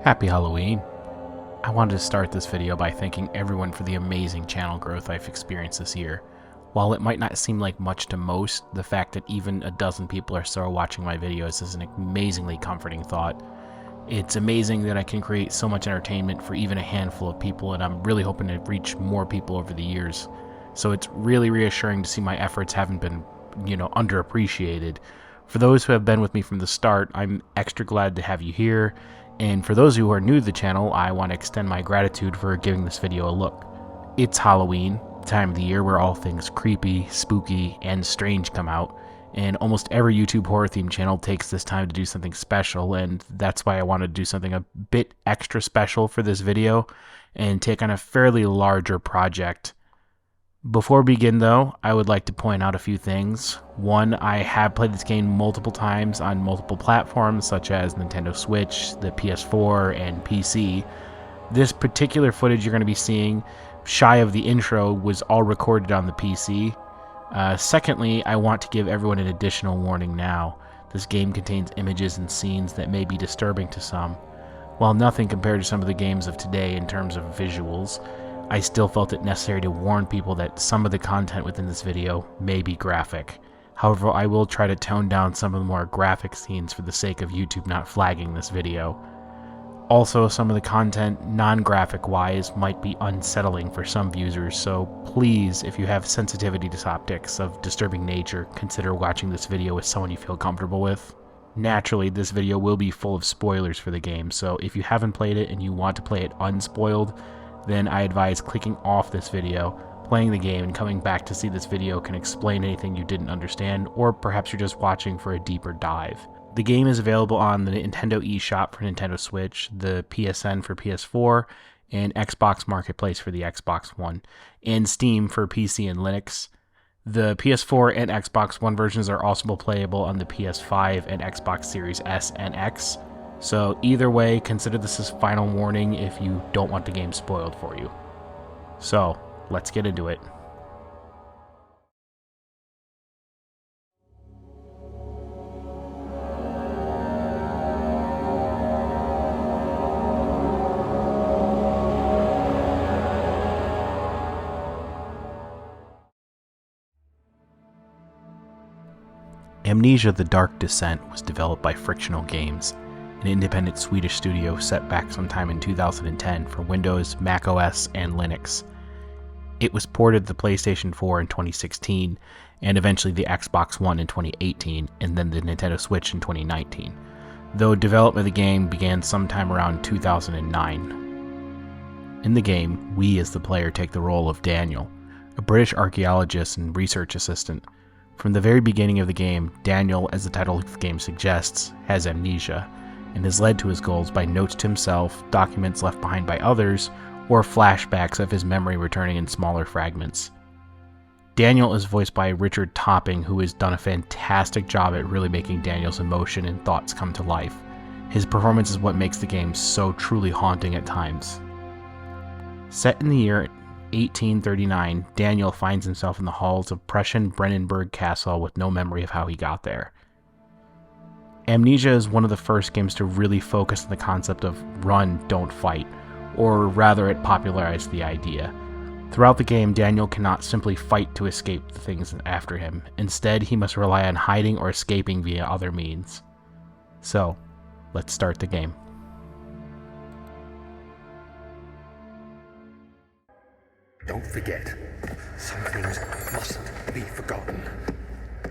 Happy Halloween! I wanted to start this video by thanking everyone for the amazing channel growth I've experienced this year. While it might not seem like much to most, the fact that even a dozen people are still watching my videos is an amazingly comforting thought. It's amazing that I can create so much entertainment for even a handful of people, and I'm really hoping to reach more people over the years. So it's really reassuring to see my efforts haven't been, underappreciated. For those who have been with me from the start, I'm extra glad to have you here. And for those who are new to the channel, I want to extend my gratitude for giving this video a look. It's Halloween, the time of the year where all things creepy, spooky, and strange come out, and almost every YouTube horror themed channel takes this time to do something special, and that's why I wanted to do something a bit extra special for this video, and take on a fairly larger project. Before we begin though, I would like to point out a few things. One, I have played this game multiple times on multiple platforms such as Nintendo Switch, the PS4, and PC. This particular footage you're going to be seeing, shy of the intro, was all recorded on the PC. Secondly, I want to give everyone an additional warning now. This game contains images and scenes that may be disturbing to some. While nothing compared to some of the games of today in terms of visuals, I still felt it necessary to warn people that some of the content within this video may be graphic. However, I will try to tone down some of the more graphic scenes for the sake of YouTube not flagging this video. Also, some of the content, non-graphic wise, might be unsettling for some viewers, so please, if you have sensitivity to optics of disturbing nature, consider watching this video with someone you feel comfortable with. Naturally, this video will be full of spoilers for the game, so if you haven't played it and you want to play it unspoiled, then I advise clicking off this video, playing the game, and coming back to see this video can explain anything you didn't understand, or perhaps you're just watching for a deeper dive. The game is available on the Nintendo eShop for Nintendo Switch, the PSN for PS4, and Xbox Marketplace for the Xbox One, and Steam for PC and Linux. The PS4 and Xbox One versions are also playable on the PS5 and Xbox Series S and X. So either way, consider this as final warning if you don't want the game spoiled for you. So, let's get into it. Amnesia: The Dark Descent was developed by Frictional Games, an independent Swedish studio set back sometime in 2010 for Windows, macOS, and Linux. It was ported to the PlayStation 4 in 2016, and eventually the Xbox One in 2018, and then the Nintendo Switch in 2019, though development of the game began sometime around 2009. In the game, we as the player take the role of Daniel, a British archaeologist and research assistant. From the very beginning of the game, Daniel, as the title of the game suggests, has amnesia, and is led to his goals by notes to himself, documents left behind by others, or flashbacks of his memory returning in smaller fragments. Daniel is voiced by Richard Topping, who has done a fantastic job at really making Daniel's emotion and thoughts come to life. His performance is what makes the game so truly haunting at times. Set in the year 1839, Daniel finds himself in the halls of Prussian Brandenburg Castle with no memory of how he got there. Amnesia is one of the first games to really focus on the concept of run, don't fight, or rather it popularized the idea. Throughout the game, Daniel cannot simply fight to escape the things after him. Instead, he must rely on hiding or escaping via other means. So, let's start the game. Don't forget, some things mustn't be forgotten.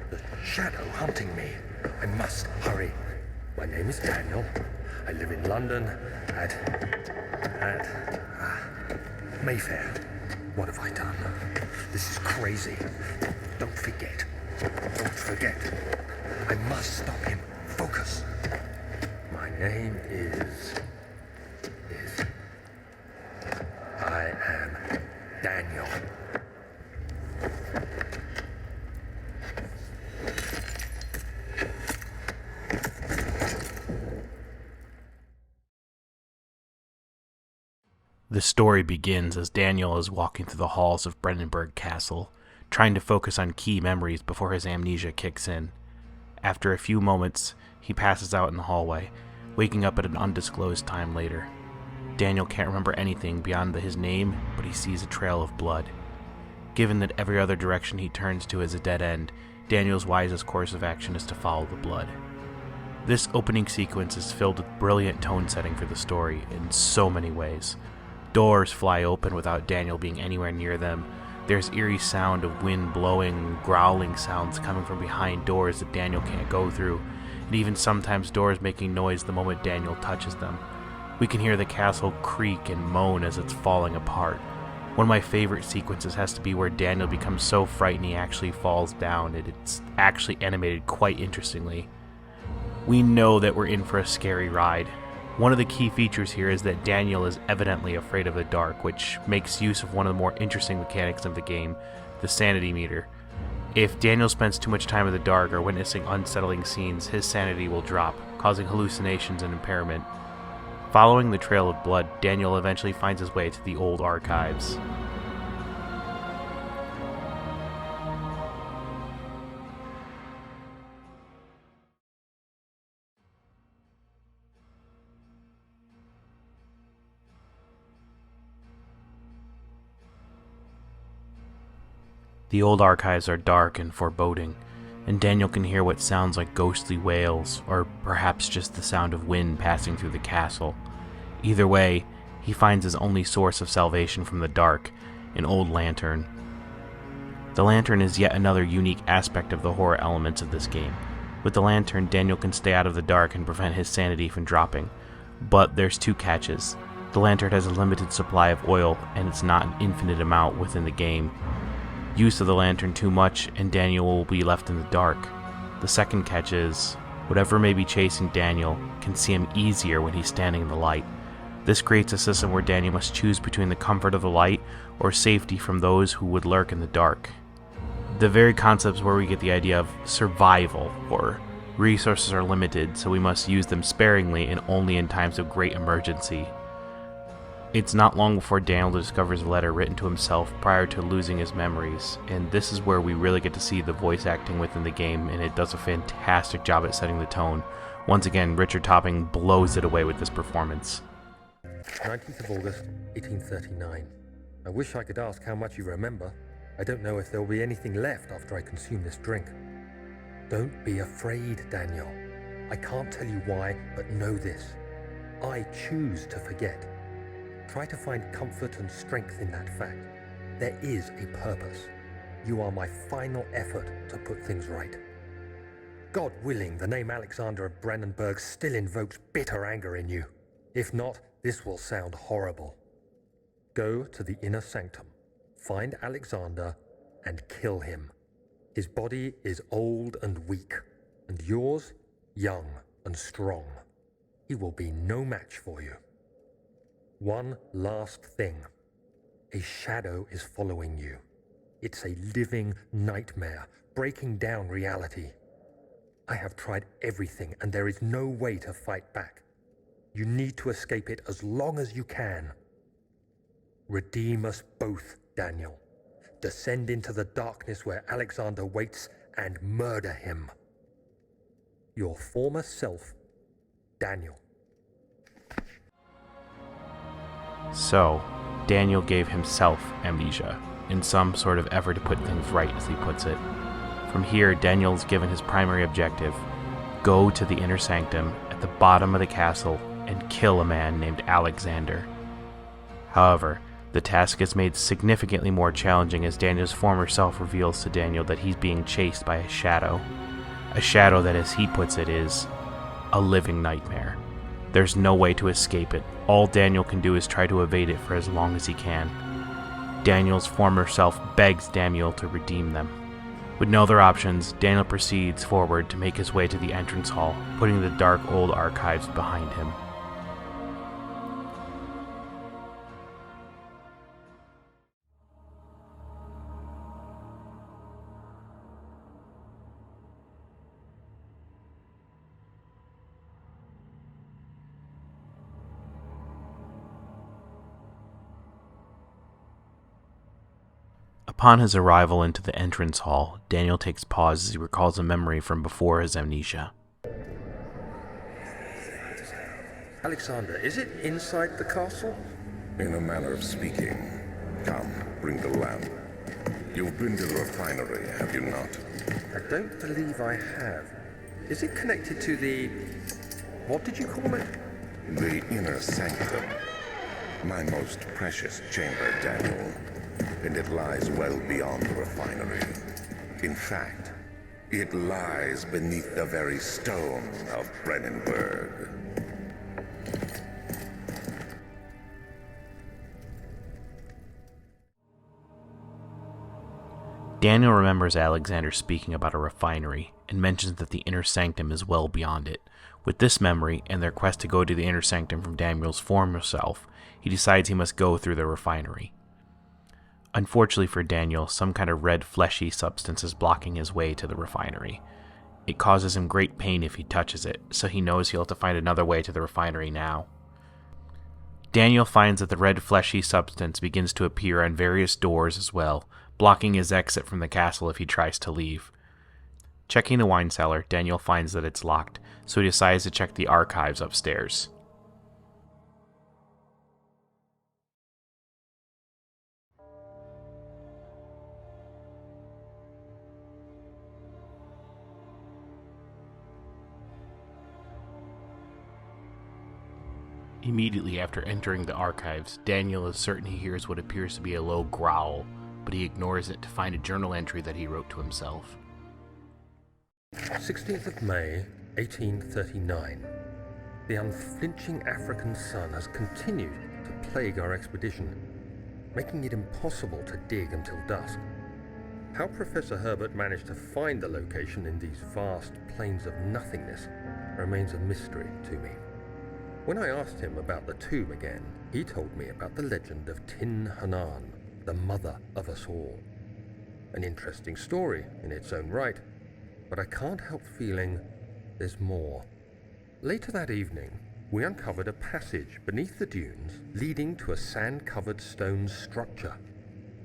The shadow hunting me. I must hurry. My name is Daniel. I live in London at Mayfair. What have I done? This is crazy. Don't forget. Don't forget. I must stop him. Focus. My name is... I am Daniel. The story begins as Daniel is walking through the halls of Brandenburg Castle, trying to focus on key memories before his amnesia kicks in. After a few moments, he passes out in the hallway, waking up at an undisclosed time later. Daniel can't remember anything beyond his name, but he sees a trail of blood. Given that every other direction he turns to is a dead end, Daniel's wisest course of action is to follow the blood. This opening sequence is filled with brilliant tone setting for the story in so many ways. Doors fly open without Daniel being anywhere near them. There's eerie sound of wind blowing and growling sounds coming from behind doors that Daniel can't go through, and even sometimes doors making noise the moment Daniel touches them. We can hear the castle creak and moan as it's falling apart. One of my favorite sequences has to be where Daniel becomes so frightened he actually falls down, and it's actually animated quite interestingly. We know that we're in for a scary ride. One of the key features here is that Daniel is evidently afraid of the dark, which makes use of one of the more interesting mechanics of the game, the sanity meter. If Daniel spends too much time in the dark or witnessing unsettling scenes, his sanity will drop, causing hallucinations and impairment. Following the trail of blood, Daniel eventually finds his way to the old archives. The old archives are dark and foreboding, and Daniel can hear what sounds like ghostly wails, or perhaps just the sound of wind passing through the castle. Either way, he finds his only source of salvation from the dark, an old lantern. The lantern is yet another unique aspect of the horror elements of this game. With the lantern, Daniel can stay out of the dark and prevent his sanity from dropping. But there's two catches. The lantern has a limited supply of oil, and it's not an infinite amount within the game. Use of the lantern too much, and Daniel will be left in the dark. The second catch is, whatever may be chasing Daniel can see him easier when he's standing in the light. This creates a system where Daniel must choose between the comfort of the light or safety from those who would lurk in the dark. The very concepts where we get the idea of survival, or resources are limited, so we must use them sparingly and only in times of great emergency. It's not long before Daniel discovers a letter written to himself prior to losing his memories, and this is where we really get to see the voice acting within the game, and it does a fantastic job at setting the tone. Once again, Richard Topping blows it away with this performance. 19th of August, 1839. I wish I could ask how much you remember. I don't know if there will be anything left after I consume this drink. Don't be afraid, Daniel. I can't tell you why, but know this. I choose to forget. Try to find comfort and strength in that fact. There is a purpose. You are my final effort to put things right. God willing, the name Alexander of Brandenburg still invokes bitter anger in you. If not, this will sound horrible. Go to the inner sanctum, find Alexander, and kill him. His body is old and weak, and yours, young and strong. He will be no match for you. One last thing. A shadow is following you. It's a living nightmare, breaking down reality. I have tried everything, and there is no way to fight back. You need to escape it as long as you can. Redeem us both, Daniel. Descend into the darkness where Alexander waits and murder him. Your former self, Daniel. So, Daniel gave himself amnesia, in some sort of effort to put things right, as he puts it. From here, Daniel's given his primary objective: go to the inner sanctum at the bottom of the castle and kill a man named Alexander. However, the task is made significantly more challenging as Daniel's former self reveals to Daniel that he's being chased by a shadow. A shadow that, as he puts it, is a living nightmare. There's no way to escape it. All Daniel can do is try to evade it for as long as he can. Daniel's former self begs Daniel to redeem them. With no other options, Daniel proceeds forward to make his way to the entrance hall, putting the dark old archives behind him. Upon his arrival into the entrance hall, Daniel takes pause as he recalls a memory from before his amnesia. Alexander, is it inside the castle? In a manner of speaking. Come, bring the lamp. You've been to the refinery, have you not? I don't believe I have. Is it connected to the... what did you call it? The inner sanctum. My most precious chamber, Daniel. And it lies well beyond the refinery. In fact, it lies beneath the very stone of Brennenburg. Daniel remembers Alexander speaking about a refinery and mentions that the inner sanctum is well beyond it. With this memory and their quest to go to the inner sanctum from Daniel's former self, he decides he must go through the refinery. Unfortunately for Daniel, some kind of red fleshy substance is blocking his way to the refinery. It causes him great pain if he touches it, so he knows he'll have to find another way to the refinery now. Daniel finds that the red fleshy substance begins to appear on various doors as well, blocking his exit from the castle if he tries to leave. Checking the wine cellar, Daniel finds that it's locked, so he decides to check the archives upstairs. Immediately after entering the archives, Daniel is certain he hears what appears to be a low growl, but he ignores it to find a journal entry that he wrote to himself. 16th of May, 1839. The unflinching African sun has continued to plague our expedition, making it impossible to dig until dusk. How Professor Herbert managed to find the location in these vast plains of nothingness remains a mystery to me. When I asked him about the tomb again, he told me about the legend of Tin Hanan, the mother of us all. An interesting story in its own right, but I can't help feeling there's more. Later that evening, we uncovered a passage beneath the dunes leading to a sand-covered stone structure.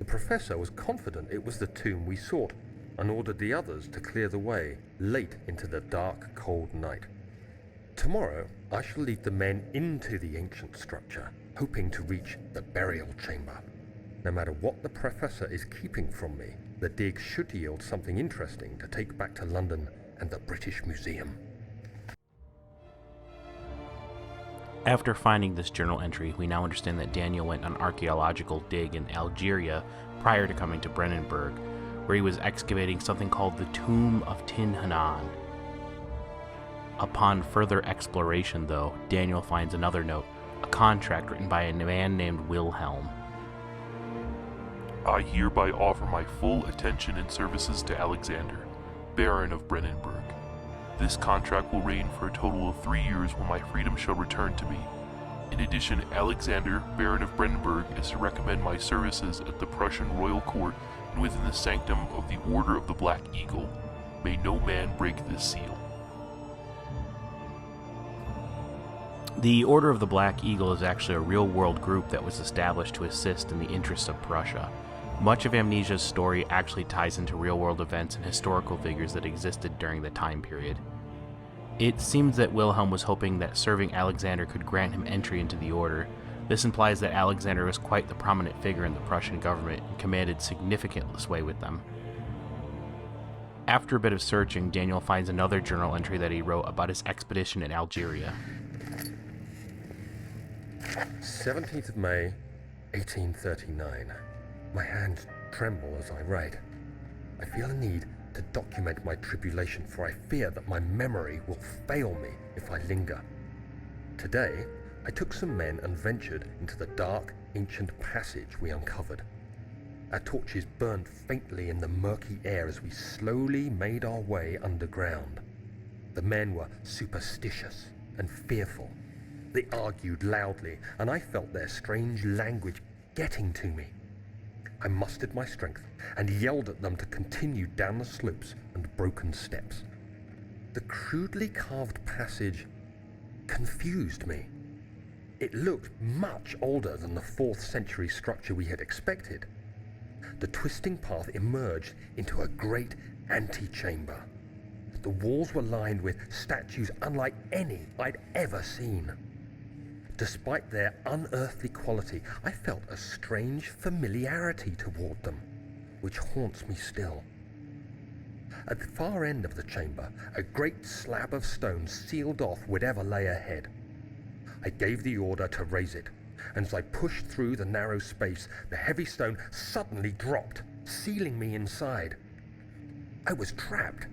The professor was confident it was the tomb we sought and ordered the others to clear the way late into the dark, cold night. Tomorrow, I shall lead the men into the ancient structure, hoping to reach the burial chamber. No matter what the professor is keeping from me, the dig should yield something interesting to take back to London and the British Museum. After finding this journal entry, we now understand that Daniel went on an archaeological dig in Algeria prior to coming to Brennenburg, where he was excavating something called the Tomb of Tin Hanan. Upon further exploration, though, Daniel finds another note, a contract written by a man named Wilhelm. I hereby offer my full attention and services to Alexander, Baron of Brennenburg. This contract will reign for a total of 3 years when my freedom shall return to me. In addition, Alexander, Baron of Brennenburg, is to recommend my services at the Prussian royal court and within the sanctum of the Order of the Black Eagle. May no man break this seal. The Order of the Black Eagle is actually a real-world group that was established to assist in the interests of Prussia. Much of Amnesia's story actually ties into real-world events and historical figures that existed during the time period. It seems that Wilhelm was hoping that serving Alexander could grant him entry into the Order. This implies that Alexander was quite the prominent figure in the Prussian government and commanded significant sway with them. After a bit of searching, Daniel finds another journal entry that he wrote about his expedition in Algeria. 17th of May, 1839. My hands tremble as I write. I feel a need to document my tribulation, for I fear that my memory will fail me if I linger. Today, I took some men and ventured into the dark, ancient passage we uncovered. Our torches burned faintly in the murky air as we slowly made our way underground. The men were superstitious and fearful. They argued loudly, and I felt their strange language getting to me. I mustered my strength and yelled at them to continue down the slopes and broken steps. The crudely carved passage confused me. It looked much older than the 4th century structure we had expected. The twisting path emerged into a great antechamber. The walls were lined with statues unlike any I'd ever seen. Despite their unearthly quality, I felt a strange familiarity toward them, which haunts me still. At the far end of the chamber, a great slab of stone sealed off whatever lay ahead. I gave the order to raise it, and as I pushed through the narrow space, the heavy stone suddenly dropped, sealing me inside. I was trapped.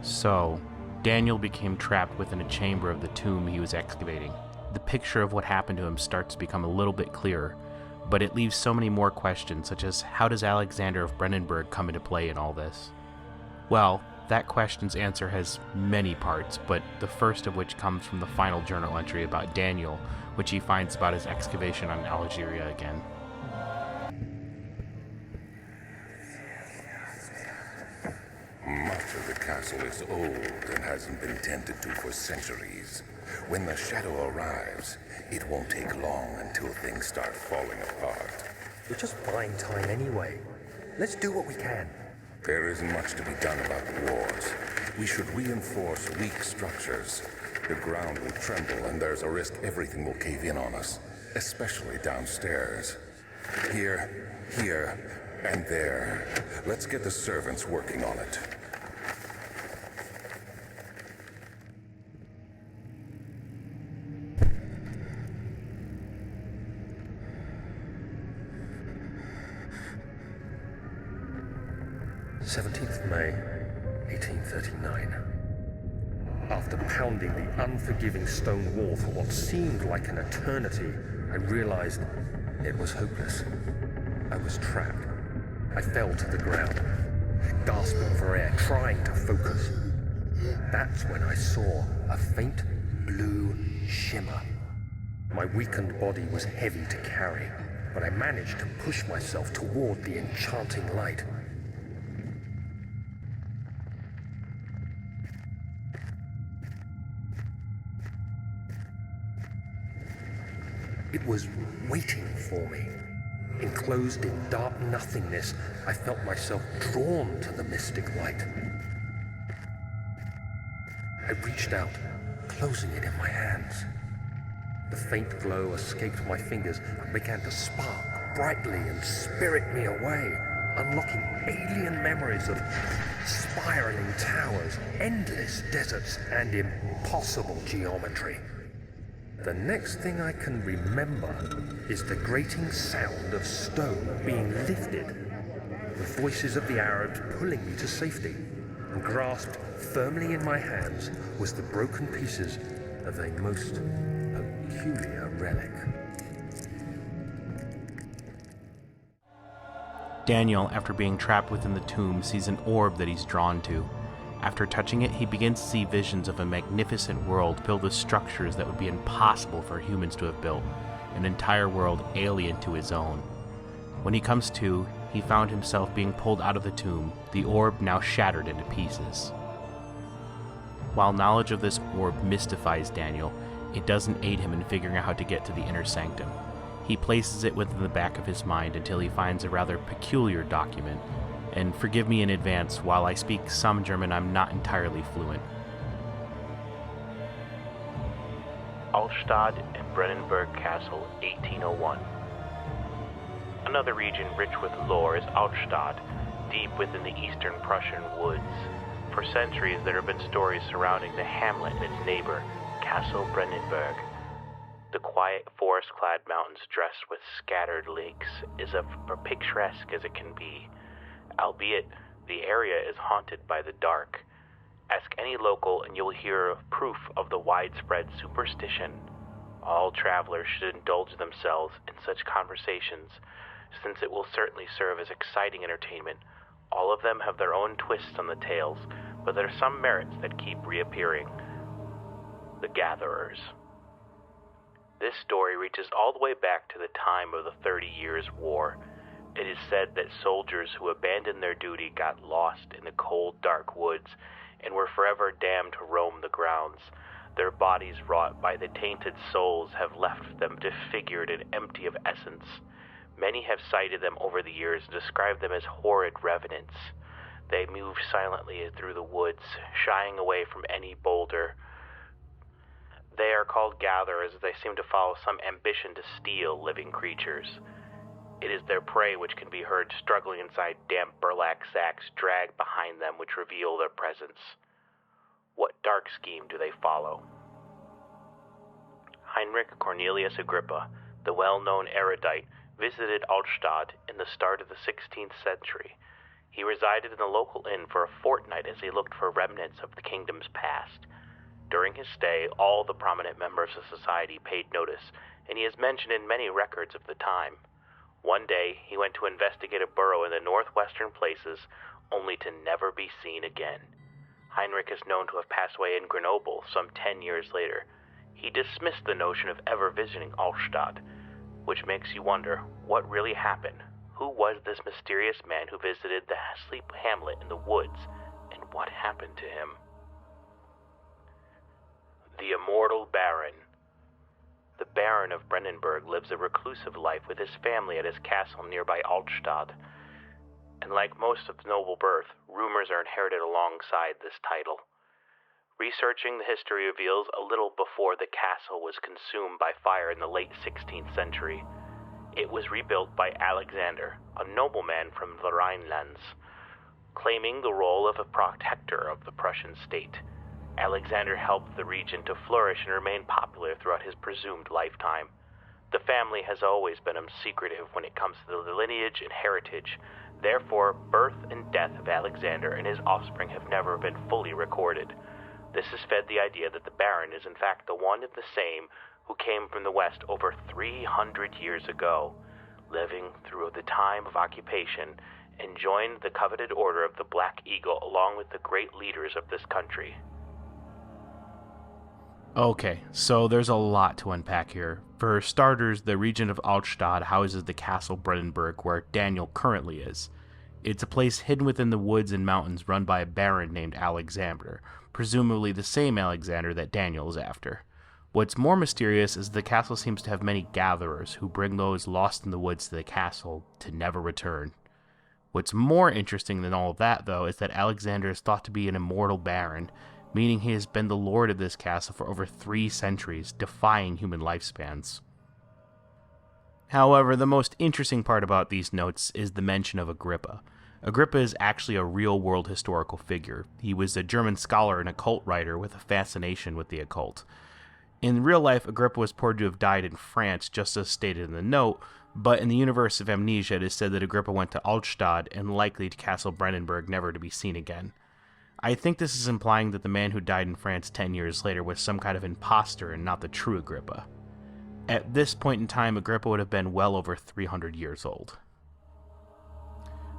So, Daniel became trapped within a chamber of the tomb he was excavating. The picture of what happened to him starts to become a little bit clearer, but it leaves so many more questions, such as how does Alexander of Brennenburg come into play in all this? Well, that question's answer has many parts, but the first of which comes from the final journal entry about Daniel, which he finds about his excavation on Algeria again. Much of the castle is old and hasn't been tended to for centuries. When the shadow arrives, it won't take long until things start falling apart. We're just buying time anyway. Let's do what we can. There isn't much to be done about the walls. We should reinforce weak structures. The ground will tremble and there's a risk everything will cave in on us, especially downstairs. Here, and there. Let's get the servants working on it. May 1839. After pounding the unforgiving stone wall for what seemed like an eternity, I realized it was hopeless. I was trapped. I fell to the ground, gasping for air, trying to focus. That's when I saw a faint blue shimmer. My weakened body was heavy to carry, but I managed to push myself toward the enchanting light. It was waiting for me. Enclosed in dark nothingness, I felt myself drawn to the mystic light. I reached out, closing it in my hands. The faint glow escaped my fingers and began to spark brightly and spirit me away, unlocking alien memories of spiraling towers, endless deserts, and impossible geometry. The next thing I can remember is the grating sound of stone being lifted, the voices of the Arabs pulling me to safety, and grasped firmly in my hands was the broken pieces of a most peculiar relic. Daniel, after being trapped within the tomb, sees an orb that he's drawn to. After touching it, he begins to see visions of a magnificent world filled with structures that would be impossible for humans to have built, an entire world alien to his own. When he comes to, he found himself being pulled out of the tomb, the orb now shattered into pieces. While knowledge of this orb mystifies Daniel, it doesn't aid him in figuring out how to get to the inner sanctum. He places it within the back of his mind until he finds a rather peculiar document. And forgive me in advance, while I speak some German, I'm not entirely fluent. Altstadt and Brennenburg Castle, 1801. Another region rich with lore is Altstadt, deep within the eastern Prussian woods. For centuries there have been stories surrounding the hamlet and its neighbor, Castle Brennenburg. The quiet forest-clad mountains dressed with scattered lakes is as picturesque as it can be. Albeit, the area is haunted by the dark. Ask any local and you'll hear of proof of the widespread superstition. All travelers should indulge themselves in such conversations, since it will certainly serve as exciting entertainment. All of them have their own twists on the tales, but there are some merits that keep reappearing. The Gatherers. This story reaches all the way back to the time of the 30 Years' War. It is said that soldiers who abandoned their duty got lost in the cold, dark woods and were forever damned to roam the grounds. Their bodies, wrought by the tainted souls, have left them disfigured and empty of essence. Many have cited them over the years and described them as horrid revenants. They move silently through the woods, shying away from any boulder They are called gatherers as they seem to follow some ambition to steal living creatures. It is their prey which can be heard struggling inside damp burlap sacks dragged behind them which reveal their presence. What dark scheme do they follow? Heinrich Cornelius Agrippa, the well-known erudite, visited Altstadt in the start of the 16th century. He resided in the local inn for a fortnight as he looked for remnants of the kingdom's past. During his stay, all the prominent members of society paid notice, and he is mentioned in many records of the time. One day, he went to investigate a burrow in the northwestern places, only to never be seen again. Heinrich is known to have passed away in Grenoble some 10 years later. He dismissed the notion of ever visiting Altstadt, which makes you wonder, what really happened? Who was this mysterious man who visited the sleep hamlet in the woods, and what happened to him? The Immortal Baron. The Baron of Brennenburg lives a reclusive life with his family at his castle nearby Altstadt, and like most of noble birth, rumors are inherited alongside this title. Researching the history reveals a little before the castle was consumed by fire in the late 16th century. It was rebuilt by Alexander, a nobleman from the Rhinelands, claiming the role of a protector of the Prussian state. Alexander helped the region to flourish and remain popular throughout his presumed lifetime. The family has always been secretive when it comes to the lineage and heritage. Therefore, birth and death of Alexander and his offspring have never been fully recorded. This has fed the idea that the Baron is in fact the one and the same who came from the West over 300 years ago, living through the time of occupation, and joined the coveted Order of the Black Eagle along with the great leaders of this country. Okay, so there's a lot to unpack here. For starters, the region of Altstadt houses the castle Brennenburg, where Daniel currently is. It's a place hidden within the woods and mountains run by a baron named Alexander, presumably the same Alexander that Daniel is after. What's more mysterious is the castle seems to have many gatherers who bring those lost in the woods to the castle to never return. What's more interesting than all of that, though, is that Alexander is thought to be an immortal baron, meaning he has been the lord of this castle for over 3 centuries, defying human lifespans. However, the most interesting part about these notes is the mention of Agrippa. Agrippa is actually a real-world historical figure. He was a German scholar and occult writer with a fascination with the occult. In real life, Agrippa was reported to have died in France, just as stated in the note, but in the universe of Amnesia, it is said that Agrippa went to Altstadt and likely to Castle Brennenburg, never to be seen again. I think this is implying that the man who died in France 10 years later was some kind of imposter and not the true Agrippa. At this point in time, Agrippa would have been well over 300 years old.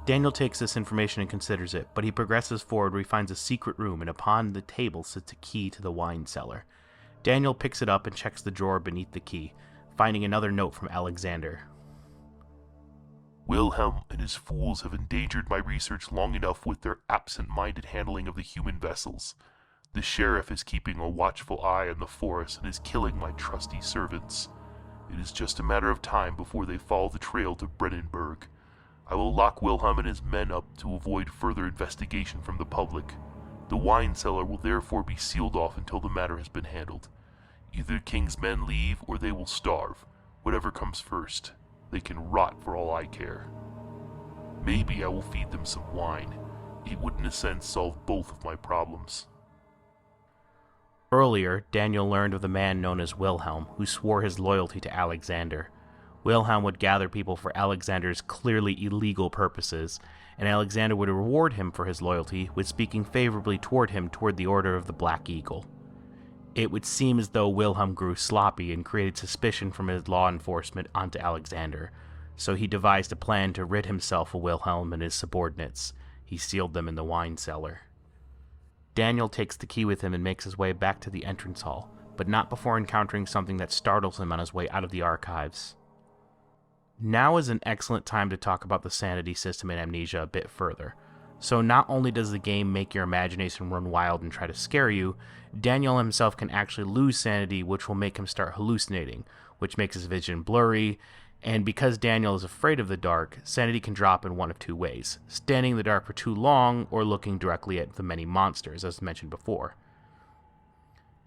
Daniel takes this information and considers it, but he progresses forward where he finds a secret room, and upon the table sits a key to the wine cellar. Daniel picks it up and checks the drawer beneath the key, finding another note from Alexander. Wilhelm and his fools have endangered my research long enough with their absent-minded handling of the human vessels. The sheriff is keeping a watchful eye on the forest and is killing my trusty servants. It is just a matter of time before they follow the trail to Brennenburg. I will lock Wilhelm and his men up to avoid further investigation from the public. The wine cellar will therefore be sealed off until the matter has been handled. Either the king's men leave or they will starve. Whatever comes first. They can rot for all I care. Maybe I will feed them some wine. It would in a sense solve both of my problems. Earlier, Daniel learned of the man known as Wilhelm, who swore his loyalty to Alexander. Wilhelm would gather people for Alexander's clearly illegal purposes, and Alexander would reward him for his loyalty with speaking favorably toward him toward the Order of the Black Eagle. It would seem as though Wilhelm grew sloppy and created suspicion from his law enforcement onto Alexander, so he devised a plan to rid himself of Wilhelm and his subordinates. He sealed them in the wine cellar. Daniel takes the key with him and makes his way back to the entrance hall, but not before encountering something that startles him on his way out of the archives. Now is an excellent time to talk about the sanity system in Amnesia a bit further. So not only does the game make your imagination run wild and try to scare you, Daniel himself can actually lose sanity, which will make him start hallucinating, which makes his vision blurry, and because Daniel is afraid of the dark, sanity can drop in one of 2 ways: standing in the dark for too long, or looking directly at the many monsters, as mentioned before.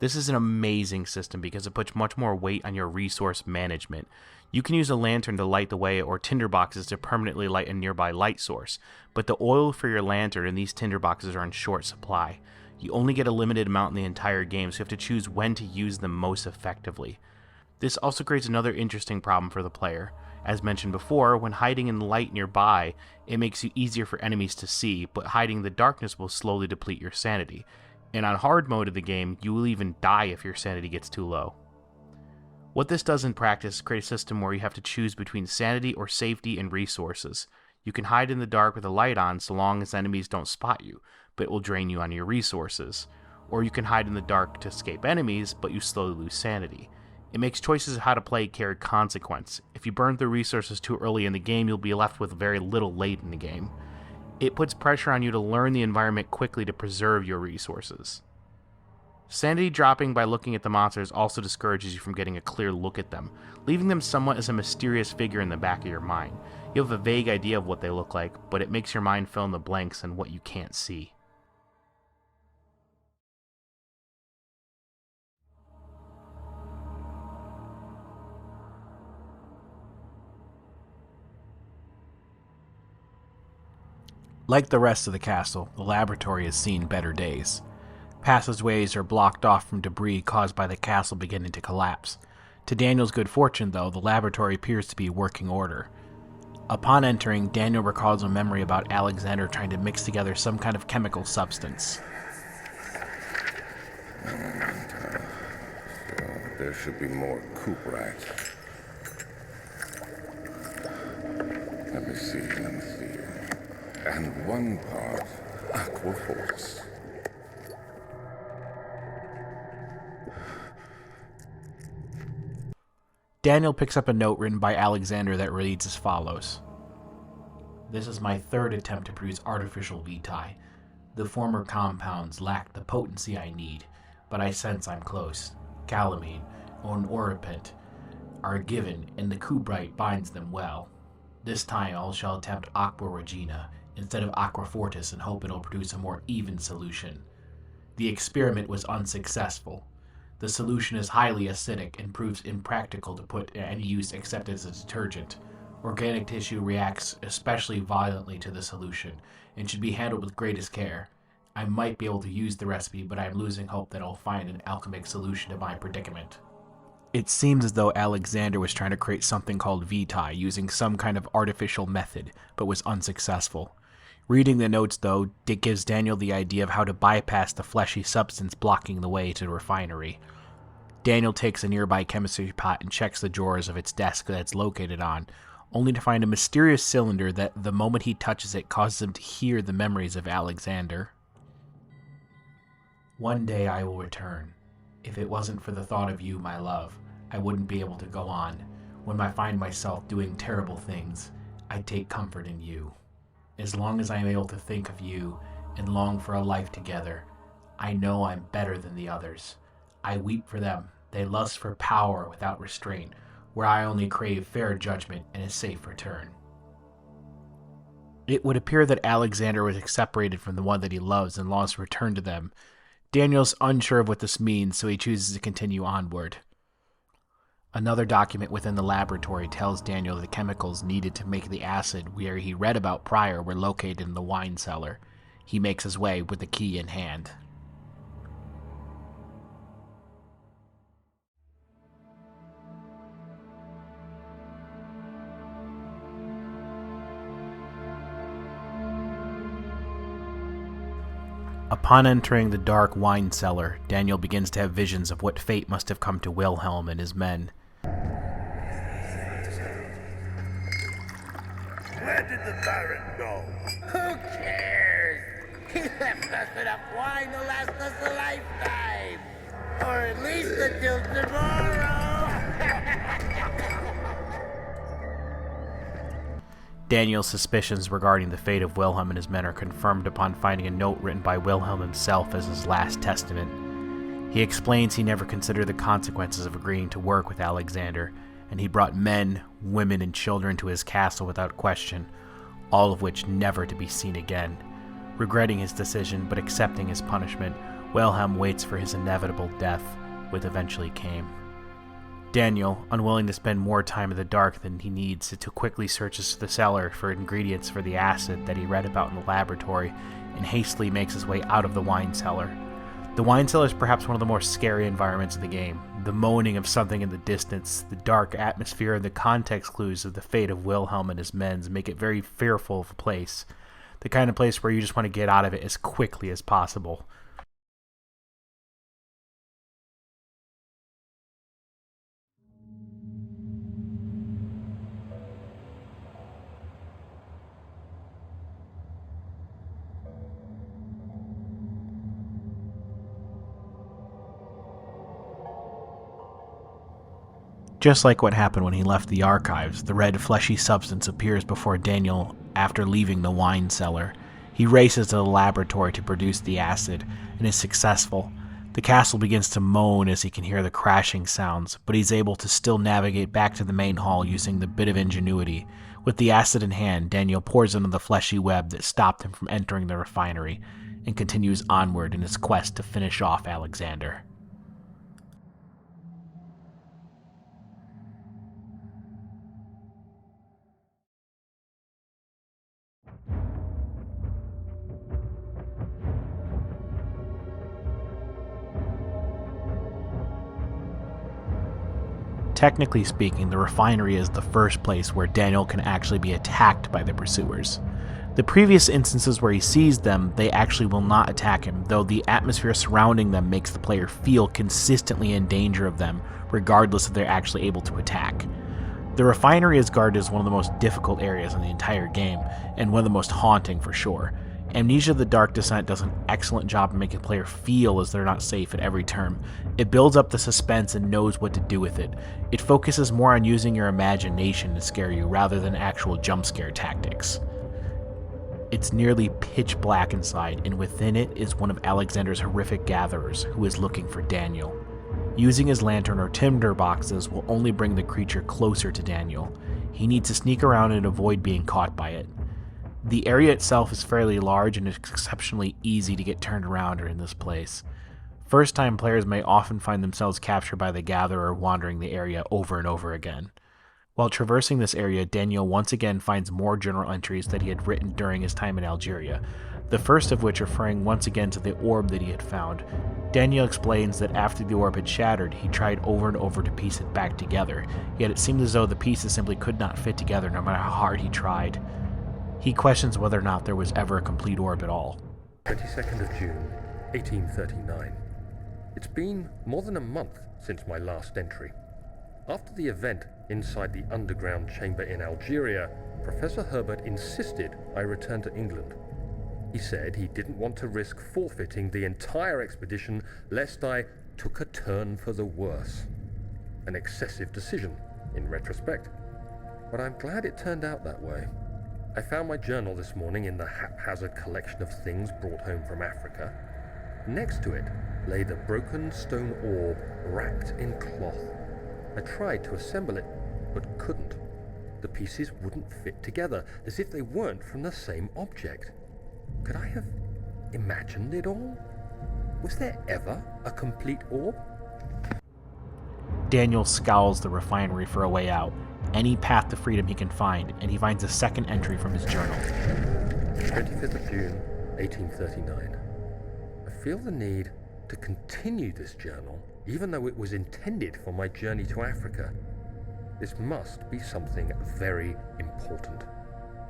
This is an amazing system because it puts much more weight on your resource management. You can use a lantern to light the way or tinderboxes to permanently light a nearby light source, but the oil for your lantern and these tinderboxes are in short supply. You only get a limited amount in the entire game, so you have to choose when to use them most effectively. This also creates another interesting problem for the player. As mentioned before, when hiding in light nearby, it makes it easier for enemies to see, but hiding in the darkness will slowly deplete your sanity. And on hard mode of the game, you will even die if your sanity gets too low. What this does in practice is create a system where you have to choose between sanity or safety and resources. You can hide in the dark with a light on so long as enemies don't spot you, but it will drain you on your resources. Or you can hide in the dark to escape enemies, but you slowly lose sanity. It makes choices of how to play carry consequence. If you burn through resources too early in the game, you'll be left with very little late in the game. It puts pressure on you to learn the environment quickly to preserve your resources. Sanity dropping by looking at the monsters also discourages you from getting a clear look at them, leaving them somewhat as a mysterious figure in the back of your mind. You have a vague idea of what they look like, but it makes your mind fill in the blanks and what you can't see. Like the rest of the castle, the laboratory has seen better days. Passageways are blocked off from debris caused by the castle beginning to collapse. To Daniel's good fortune, though, the laboratory appears to be working order. Upon entering, Daniel recalls a memory about Alexander trying to mix together some kind of chemical substance. There should be more coop rats. Let me see. And one part aquaforce. Daniel picks up a note written by Alexander that reads as follows. This is my third attempt to produce artificial vitae. The former compounds lack the potency I need, but I sense I'm close. Calamine and oripent are given, and the cuprite binds them well. This time I shall attempt aqua regina instead of aqua fortis and hope it'll produce a more even solution. The experiment was unsuccessful. The solution is highly acidic and proves impractical to put to any use except as a detergent. Organic tissue reacts especially violently to the solution and should be handled with greatest care. I might be able to use the recipe, but I am losing hope that I'll find an alchemic solution to my predicament. It seems as though Alexander was trying to create something called vitae using some kind of artificial method, but was unsuccessful. Reading the notes, though, it gives Daniel the idea of how to bypass the fleshy substance blocking the way to the refinery. Daniel takes a nearby chemistry pot and checks the drawers of its desk that it's located on, only to find a mysterious cylinder that, the moment he touches it, causes him to hear the memories of Alexander. One day I will return. If it wasn't for the thought of you, my love, I wouldn't be able to go on. When I find myself doing terrible things, I take comfort in you. As long as I am able to think of you and long for a life together, I know I'm better than the others. I weep for them. They lust for power without restraint, where I only crave fair judgment and a safe return. It would appear that Alexander was separated from the one that he loves and longs to return to them. Daniel's unsure of what this means, so he chooses to continue onward. Another document within the laboratory tells Daniel the chemicals needed to make the acid where he read about prior were located in the wine cellar. He makes his way with the key in hand. Upon entering the dark wine cellar, Daniel begins to have visions of what fate must have come to Wilhelm and his men. Where did the Baron go? Who cares? He left us enough wine to last us a lifetime. Or at least until tomorrow. Daniel's suspicions regarding the fate of Wilhelm and his men are confirmed upon finding a note written by Wilhelm himself as his last testament. He explains he never considered the consequences of agreeing to work with Alexander, and he brought men, women, and children to his castle without question, all of which never to be seen again. Regretting his decision but accepting his punishment, Wilhelm waits for his inevitable death, which eventually came. Daniel, unwilling to spend more time in the dark than he needs, to quickly searches the cellar for ingredients for the acid that he read about in the laboratory, and hastily makes his way out of the wine cellar. The wine cellar is perhaps one of the more scary environments of the game. The moaning of something in the distance, the dark atmosphere, and the context clues of the fate of Wilhelm and his men make it very fearful of a place. The kind of place where you just want to get out of it as quickly as possible. Just like what happened when he left the archives, the red fleshy substance appears before Daniel after leaving the wine cellar. He races to the laboratory to produce the acid, and is successful. The castle begins to moan as he can hear the crashing sounds, but he's able to still navigate back to the main hall using a bit of ingenuity. With the acid in hand, Daniel pours into the fleshy web that stopped him from entering the refinery, and continues onward in his quest to finish off Alexander. Technically speaking, the refinery is the first place where Daniel can actually be attacked by the pursuers. The previous instances where he sees them, they actually will not attack him, though the atmosphere surrounding them makes the player feel consistently in danger of them, regardless if they're actually able to attack. The refinery is guarded as one of the most difficult areas in the entire game, and one of the most haunting for sure. Amnesia: The Dark Descent does an excellent job of making the player feel as they're not safe at every turn. It builds up the suspense and knows what to do with it. It focuses more on using your imagination to scare you rather than actual jump scare tactics. It's nearly pitch black inside, and within it is one of Alexander's horrific gatherers who is looking for Daniel. Using his lantern or tinder boxes will only bring the creature closer to Daniel. He needs to sneak around and avoid being caught by it. The area itself is fairly large and it's exceptionally easy to get turned around in this place. First-time players may often find themselves captured by the Gatherer wandering the area over and over again. While traversing this area, Daniel once again finds more journal entries that he had written during his time in Algeria, the first of which referring once again to the orb that he had found. Daniel explains that after the orb had shattered, he tried over and over to piece it back together, yet it seemed as though the pieces simply could not fit together no matter how hard he tried. He questions whether or not there was ever a complete orb at all. 22nd of June, 1839. It's been more than a month since my last entry. After the event inside the underground chamber in Algeria, Professor Herbert insisted I return to England. He said he didn't want to risk forfeiting the entire expedition lest I took a turn for the worse. An excessive decision, in retrospect. But I'm glad it turned out that way. I found my journal this morning in the haphazard collection of things brought home from Africa. Next to it lay the broken stone orb wrapped in cloth. I tried to assemble it, but couldn't. The pieces wouldn't fit together, as if they weren't from the same object. Could I have imagined it all? Was there ever a complete orb? Daniel scowls the refinery for a way out, any path to freedom he can find, and he finds a second entry from his journal. 25th of June, 1839. I feel the need to continue this journal, even though it was intended for my journey to Africa. This must be something very important.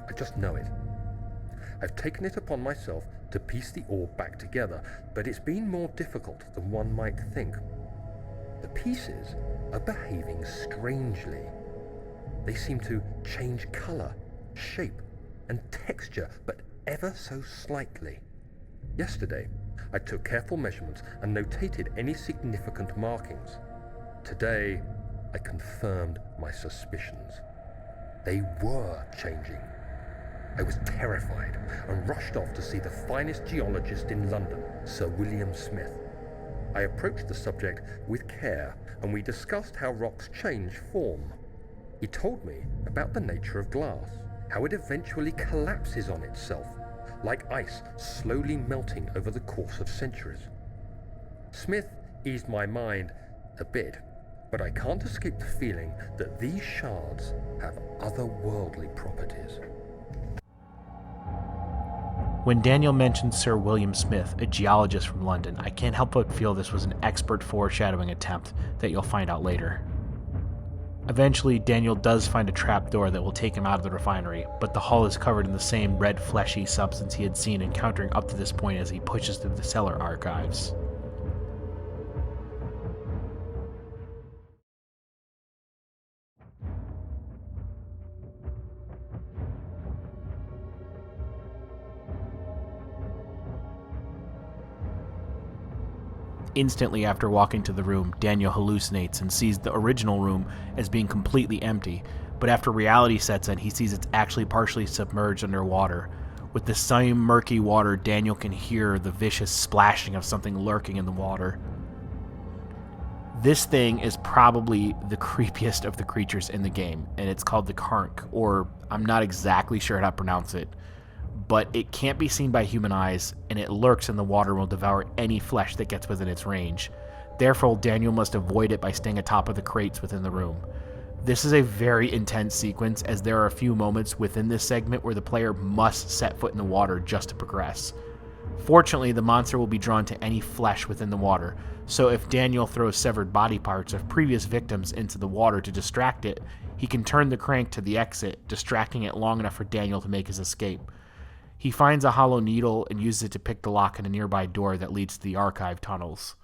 I just know it. I've taken it upon myself to piece the orb back together, but it's been more difficult than one might think. The pieces are behaving strangely. They seem to change color, shape, and texture, but ever so slightly. Yesterday, I took careful measurements and notated any significant markings. Today, I confirmed my suspicions. They were changing. I was terrified and rushed off to see the finest geologist in London, Sir William Smith. I approached the subject with care, and we discussed how rocks change form. He told me about the nature of glass, how it eventually collapses on itself, like ice slowly melting over the course of centuries. Smith eased my mind a bit, but I can't escape the feeling that these shards have otherworldly properties. When Daniel mentioned Sir William Smith, a geologist from London, I can't help but feel this was an expert foreshadowing attempt that you'll find out later. Eventually, Daniel does find a trapdoor that will take him out of the refinery, but the hull is covered in the same red fleshy substance he had seen encountering up to this point as he pushes through the cellar archives. Instantly after walking to the room, Daniel hallucinates and sees the original room as being completely empty, but after reality sets in, he sees it's actually partially submerged underwater. With the same murky water, Daniel can hear the vicious splashing of something lurking in the water. This thing is probably the creepiest of the creatures in the game, and it's called the Karnk, or I'm not exactly sure how to pronounce it. But it can't be seen by human eyes, and it lurks in the water and will devour any flesh that gets within its range. Therefore, Daniel must avoid it by staying atop of the crates within the room. This is a very intense sequence, as there are a few moments within this segment where the player must set foot in the water just to progress. Fortunately, the monster will be drawn to any flesh within the water, so if Daniel throws severed body parts of previous victims into the water to distract it, he can turn the crank to the exit, distracting it long enough for Daniel to make his escape. He finds a hollow needle and uses it to pick the lock in a nearby door that leads to the archive tunnels.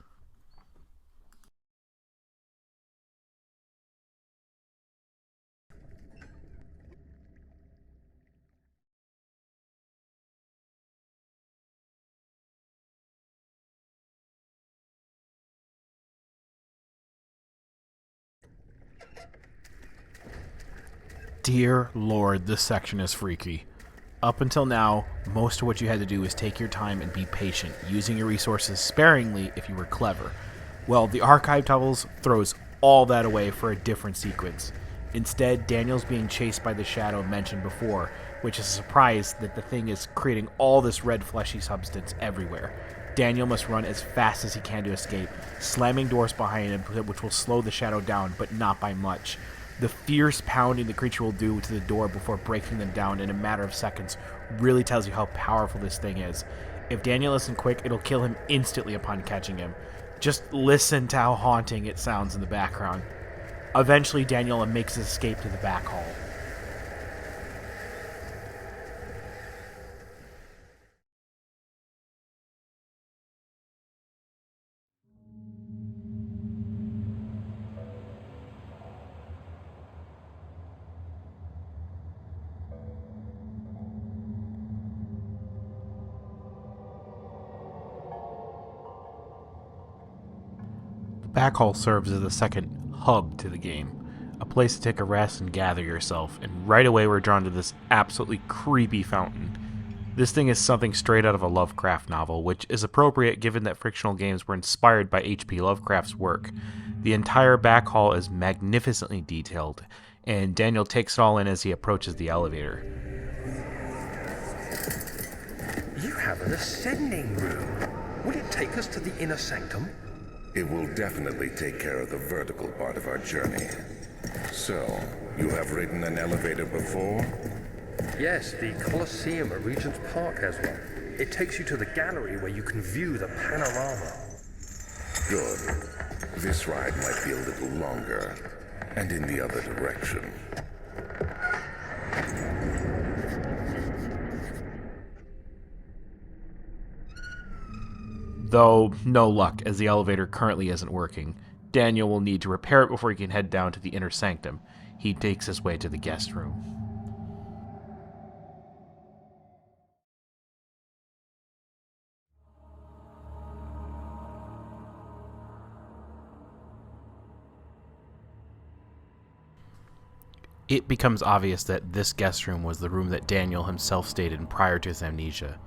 Dear Lord, this section is freaky. Up until now, most of what you had to do is take your time and be patient, using your resources sparingly if you were clever. Well, the archive tunnels throws all that away for a different sequence. Instead, Daniel's being chased by the shadow mentioned before, which is a surprise that the thing is creating all this red fleshy substance everywhere. Daniel must run as fast as he can to escape, slamming doors behind him, which will slow the shadow down, but not by much. The fierce pounding the creature will do to the door before breaking them down in a matter of seconds really tells you how powerful this thing is. If Daniel isn't quick, it'll kill him instantly upon catching him. Just listen to how haunting it sounds in the background. Eventually, Daniel makes his escape to the back hall. The back hall serves as a second hub to the game, a place to take a rest and gather yourself, and right away we're drawn to this absolutely creepy fountain. This thing is something straight out of a Lovecraft novel, which is appropriate given that Frictional Games were inspired by H.P. Lovecraft's work. The entire back hall is magnificently detailed, and Daniel takes it all in as he approaches the elevator. You have an ascending room. Will it take us to the inner sanctum? It will definitely take care of the vertical part of our journey. So, you have ridden an elevator before? Yes, the Colosseum at Regent's Park has one. It takes you to the gallery where you can view the panorama. Good. This ride might be a little longer, and in the other direction. Though, no luck, as the elevator currently isn't working. Daniel will need to repair it before he can head down to the inner sanctum. He takes his way to the guest room. It becomes obvious that this guest room was the room that Daniel himself stayed in prior to his amnesia.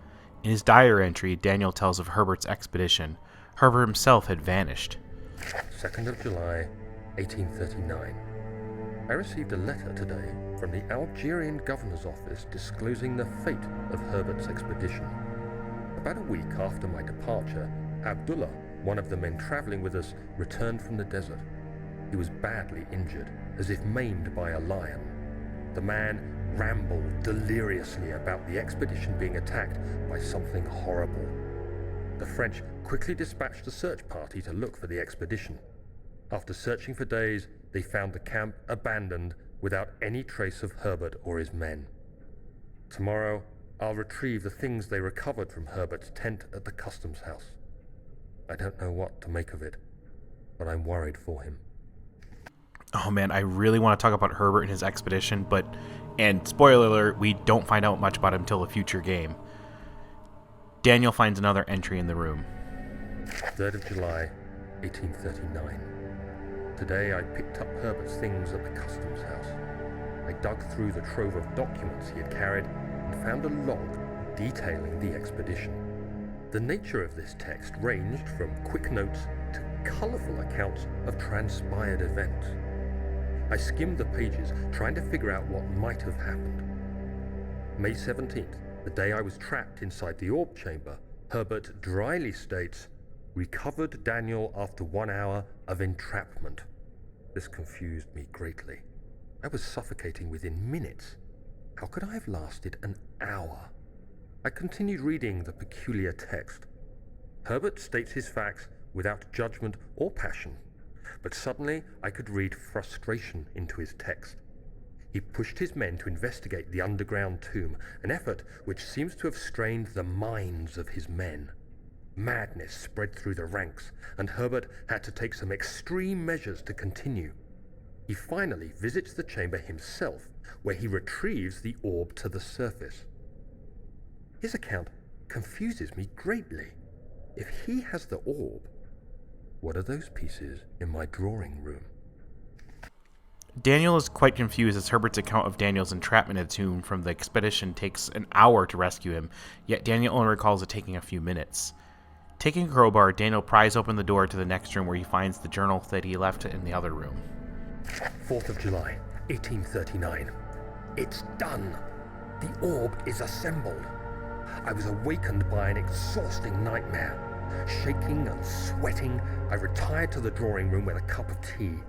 In his diary entry, Daniel tells of Herbert's expedition. Herbert himself had vanished. 2nd of July, 1839. I received a letter today from the Algerian governor's office disclosing the fate of Herbert's expedition. About a week after my departure, Abdullah, One of the men traveling with us returned from the desert. He was badly injured, as if maimed by a lion. The man rambled deliriously about the expedition being attacked by something horrible. The French quickly dispatched a search party to look for the expedition. After searching for days, they found the camp abandoned without any trace of Herbert or his men. Tomorrow, I'll retrieve the things they recovered from Herbert's tent at the customs house. I don't know what to make of it, but I'm worried for him. Oh man, I really want to talk about Herbert and his expedition, and spoiler alert, we don't find out much about him until a future game. Daniel finds another entry in the room. 3rd of July, 1839. Today I picked up Herbert's things at the customs house. I dug through the trove of documents he had carried and found a log detailing the expedition. The nature of this text ranged from quick notes to colourful accounts of transpired events. I skimmed the pages, trying to figure out what might have happened. May 17th, the day I was trapped inside the orb chamber, Herbert dryly states, "Recovered Daniel after 1 hour of entrapment." This confused me greatly. I was suffocating within minutes. How could I have lasted an hour? I continued reading the peculiar text. Herbert states his facts without judgment or passion, but suddenly I could read frustration into his text. He pushed his men to investigate the underground tomb, an effort which seems to have strained the minds of his men. Madness spread through the ranks, and Herbert had to take some extreme measures to continue. He finally visits the chamber himself, where he retrieves the orb to the surface. His account confuses me greatly. If he has the orb, what are those pieces in my drawing room? Daniel is quite confused as Herbert's account of Daniel's entrapment in the tomb from the expedition takes an hour to rescue him, yet Daniel only recalls it taking a few minutes. Taking a crowbar, Daniel pries open the door to the next room where he finds the journal that he left in the other room. 4th of July, 1839. It's done. The orb is assembled. I was awakened by an exhausting nightmare. Shaking and sweating, I retired to the drawing room with a cup of tea.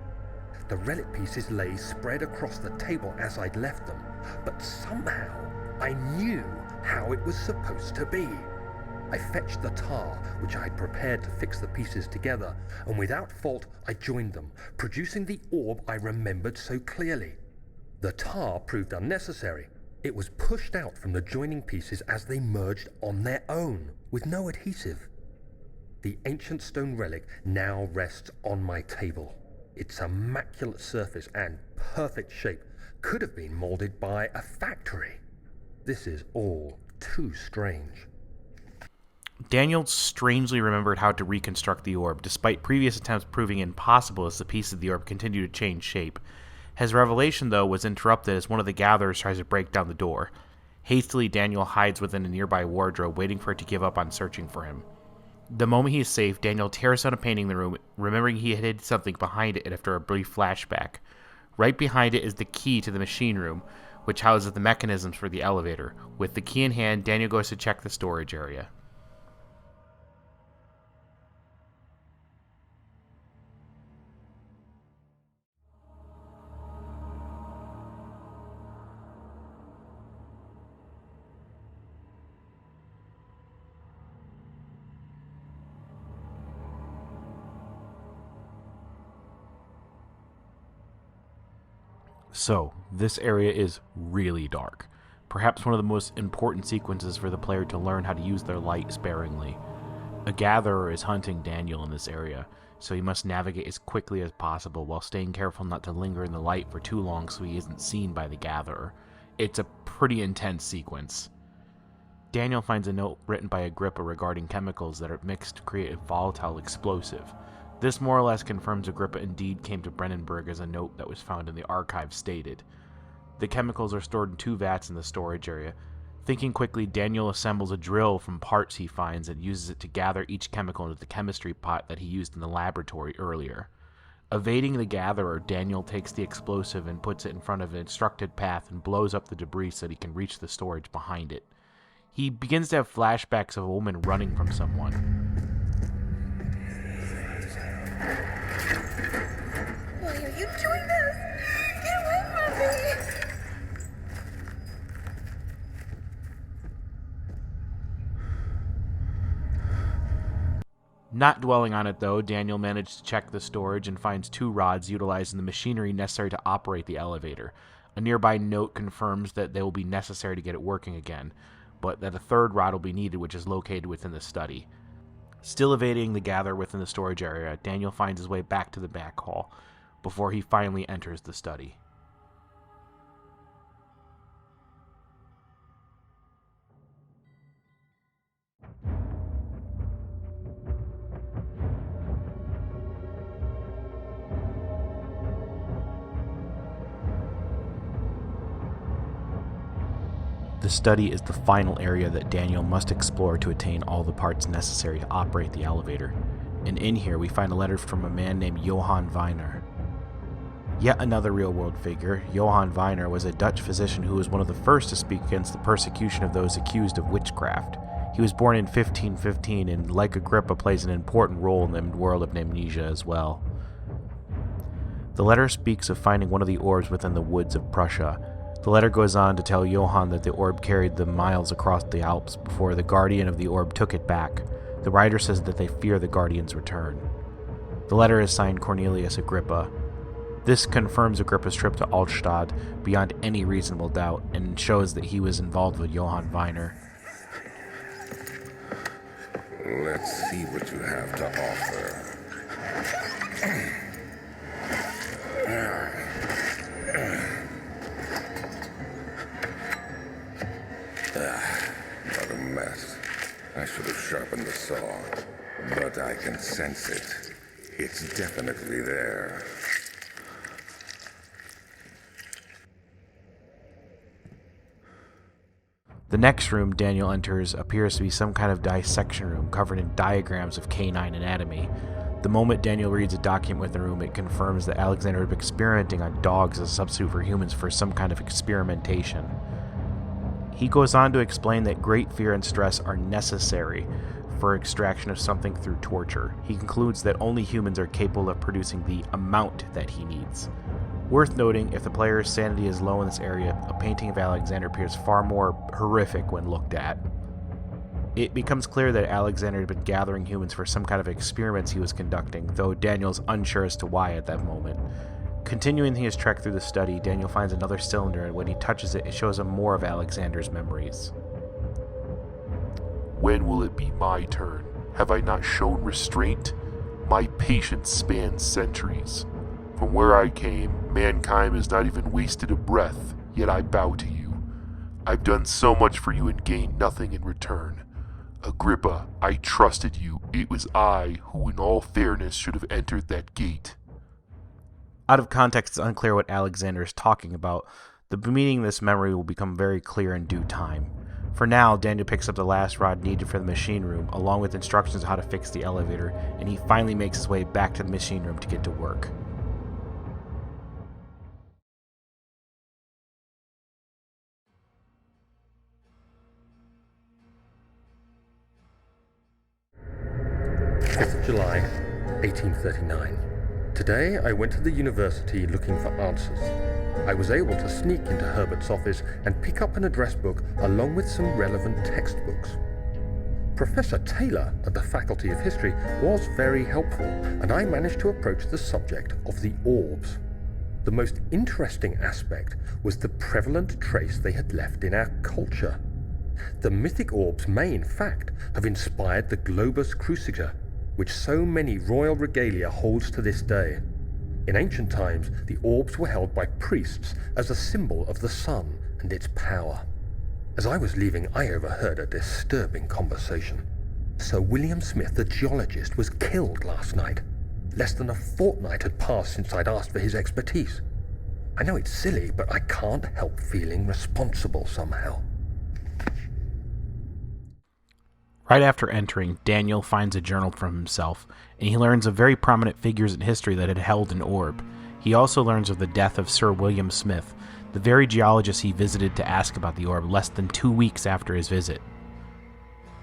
The relic pieces lay spread across the table as I'd left them, but somehow I knew how it was supposed to be. I fetched the tar, which I had prepared to fix the pieces together, and without fault I joined them, producing the orb I remembered so clearly. The tar proved unnecessary. It was pushed out from the joining pieces as they merged on their own, with no adhesive. The ancient stone relic now rests on my table. Its immaculate surface and perfect shape could have been molded by a factory. This is all too strange. Daniel strangely remembered how to reconstruct the orb, despite previous attempts proving impossible as the pieces of the orb continued to change shape. His revelation, though, was interrupted as one of the gatherers tries to break down the door. Hastily, Daniel hides within a nearby wardrobe, waiting for it to give up on searching for him. The moment he is safe, Daniel tears down a painting in the room, remembering he had hid something behind it after a brief flashback. Right behind it is the key to the machine room, which houses the mechanisms for the elevator. With the key in hand, Daniel goes to check the storage area. So, this area is really dark. Perhaps one of the most important sequences for the player to learn how to use their light sparingly. A gatherer is hunting Daniel in this area, so he must navigate as quickly as possible while staying careful not to linger in the light for too long so he isn't seen by the gatherer. It's a pretty intense sequence. Daniel finds a note written by Agrippa regarding chemicals that are mixed to create a volatile explosive. This more or less confirms Agrippa indeed came to Brennenburg as a note that was found in the archive stated. The chemicals are stored in 2 vats in the storage area. Thinking quickly, Daniel assembles a drill from parts he finds and uses it to gather each chemical into the chemistry pot that he used in the laboratory earlier. Evading the gatherer, Daniel takes the explosive and puts it in front of an instructed path and blows up the debris so that he can reach the storage behind it. He begins to have flashbacks of a woman running from someone. Not dwelling on it though, Daniel managed to check the storage and finds 2 rods utilizing the machinery necessary to operate the elevator. A nearby note confirms that they will be necessary to get it working again, but that a 3rd rod will be needed, which is located within the study. Still evading the gather within the storage area, Daniel finds his way back to the back hall before he finally enters the study. The study is the final area that Daniel must explore to attain all the parts necessary to operate the elevator. And in here we find a letter from a man named Johann Weiner. Yet another real-world figure, Johann Weiner was a Dutch physician who was one of the first to speak against the persecution of those accused of witchcraft. He was born in 1515 and, like Agrippa, plays an important role in the world of Amnesia as well. The letter speaks of finding one of the orbs within the woods of Prussia. The letter goes on to tell Johann that the orb carried them miles across the Alps before the guardian of the orb took it back. The writer says that they fear the guardian's return. The letter is signed Cornelius Agrippa. This confirms Agrippa's trip to Altstadt beyond any reasonable doubt and shows that he was involved with Johann Weiner. Let's see what you have to offer. What a mess. I should have sharpened the saw, but I can sense it. It's definitely there. The next room Daniel enters appears to be some kind of dissection room covered in diagrams of canine anatomy. The moment Daniel reads a document within the room, it confirms that Alexander had been experimenting on dogs as a substitute for humans for some kind of experimentation. He goes on to explain that great fear and stress are necessary for extraction of something through torture. He concludes that only humans are capable of producing the amount that he needs. Worth noting, if the player's sanity is low in this area, a painting of Alexander appears far more horrific when looked at. It becomes clear that Alexander had been gathering humans for some kind of experiments he was conducting, though Daniel's unsure as to why at that moment. Continuing his trek through the study, Daniel finds another cylinder, and when he touches it, it shows him more of Alexander's memories. When will it be my turn? Have I not shown restraint? My patience spans centuries. From where I came, mankind has not even wasted a breath, yet I bow to you. I've done so much for you and gained nothing in return. Agrippa, I trusted you. It was I who, in all fairness, should have entered that gate. Out of context, it's unclear what Alexander is talking about. The meaning of this memory will become very clear in due time. For now, Daniel picks up the last rod needed for the machine room, along with instructions on how to fix the elevator, and he finally makes his way back to the machine room to get to work. July 1839. Today I went to the university looking for answers. I was able to sneak into Herbert's office and pick up an address book along with some relevant textbooks. Professor Taylor at the Faculty of History was very helpful, and I managed to approach the subject of the orbs. The most interesting aspect was the prevalent trace they had left in our culture. The mythic orbs may in fact have inspired the globus cruciger, which so many royal regalia holds to this day. In ancient times, the orbs were held by priests as a symbol of the sun and its power. As I was leaving, I overheard a disturbing conversation. Sir William Smith, the geologist, was killed last night. Less than a fortnight had passed since I'd asked for his expertise. I know it's silly, but I can't help feeling responsible somehow. Right after entering, Daniel finds a journal from himself, and he learns of very prominent figures in history that had held an orb. He also learns of the death of Sir William Smith, the very geologist he visited to ask about the orb less than 2 weeks after his visit.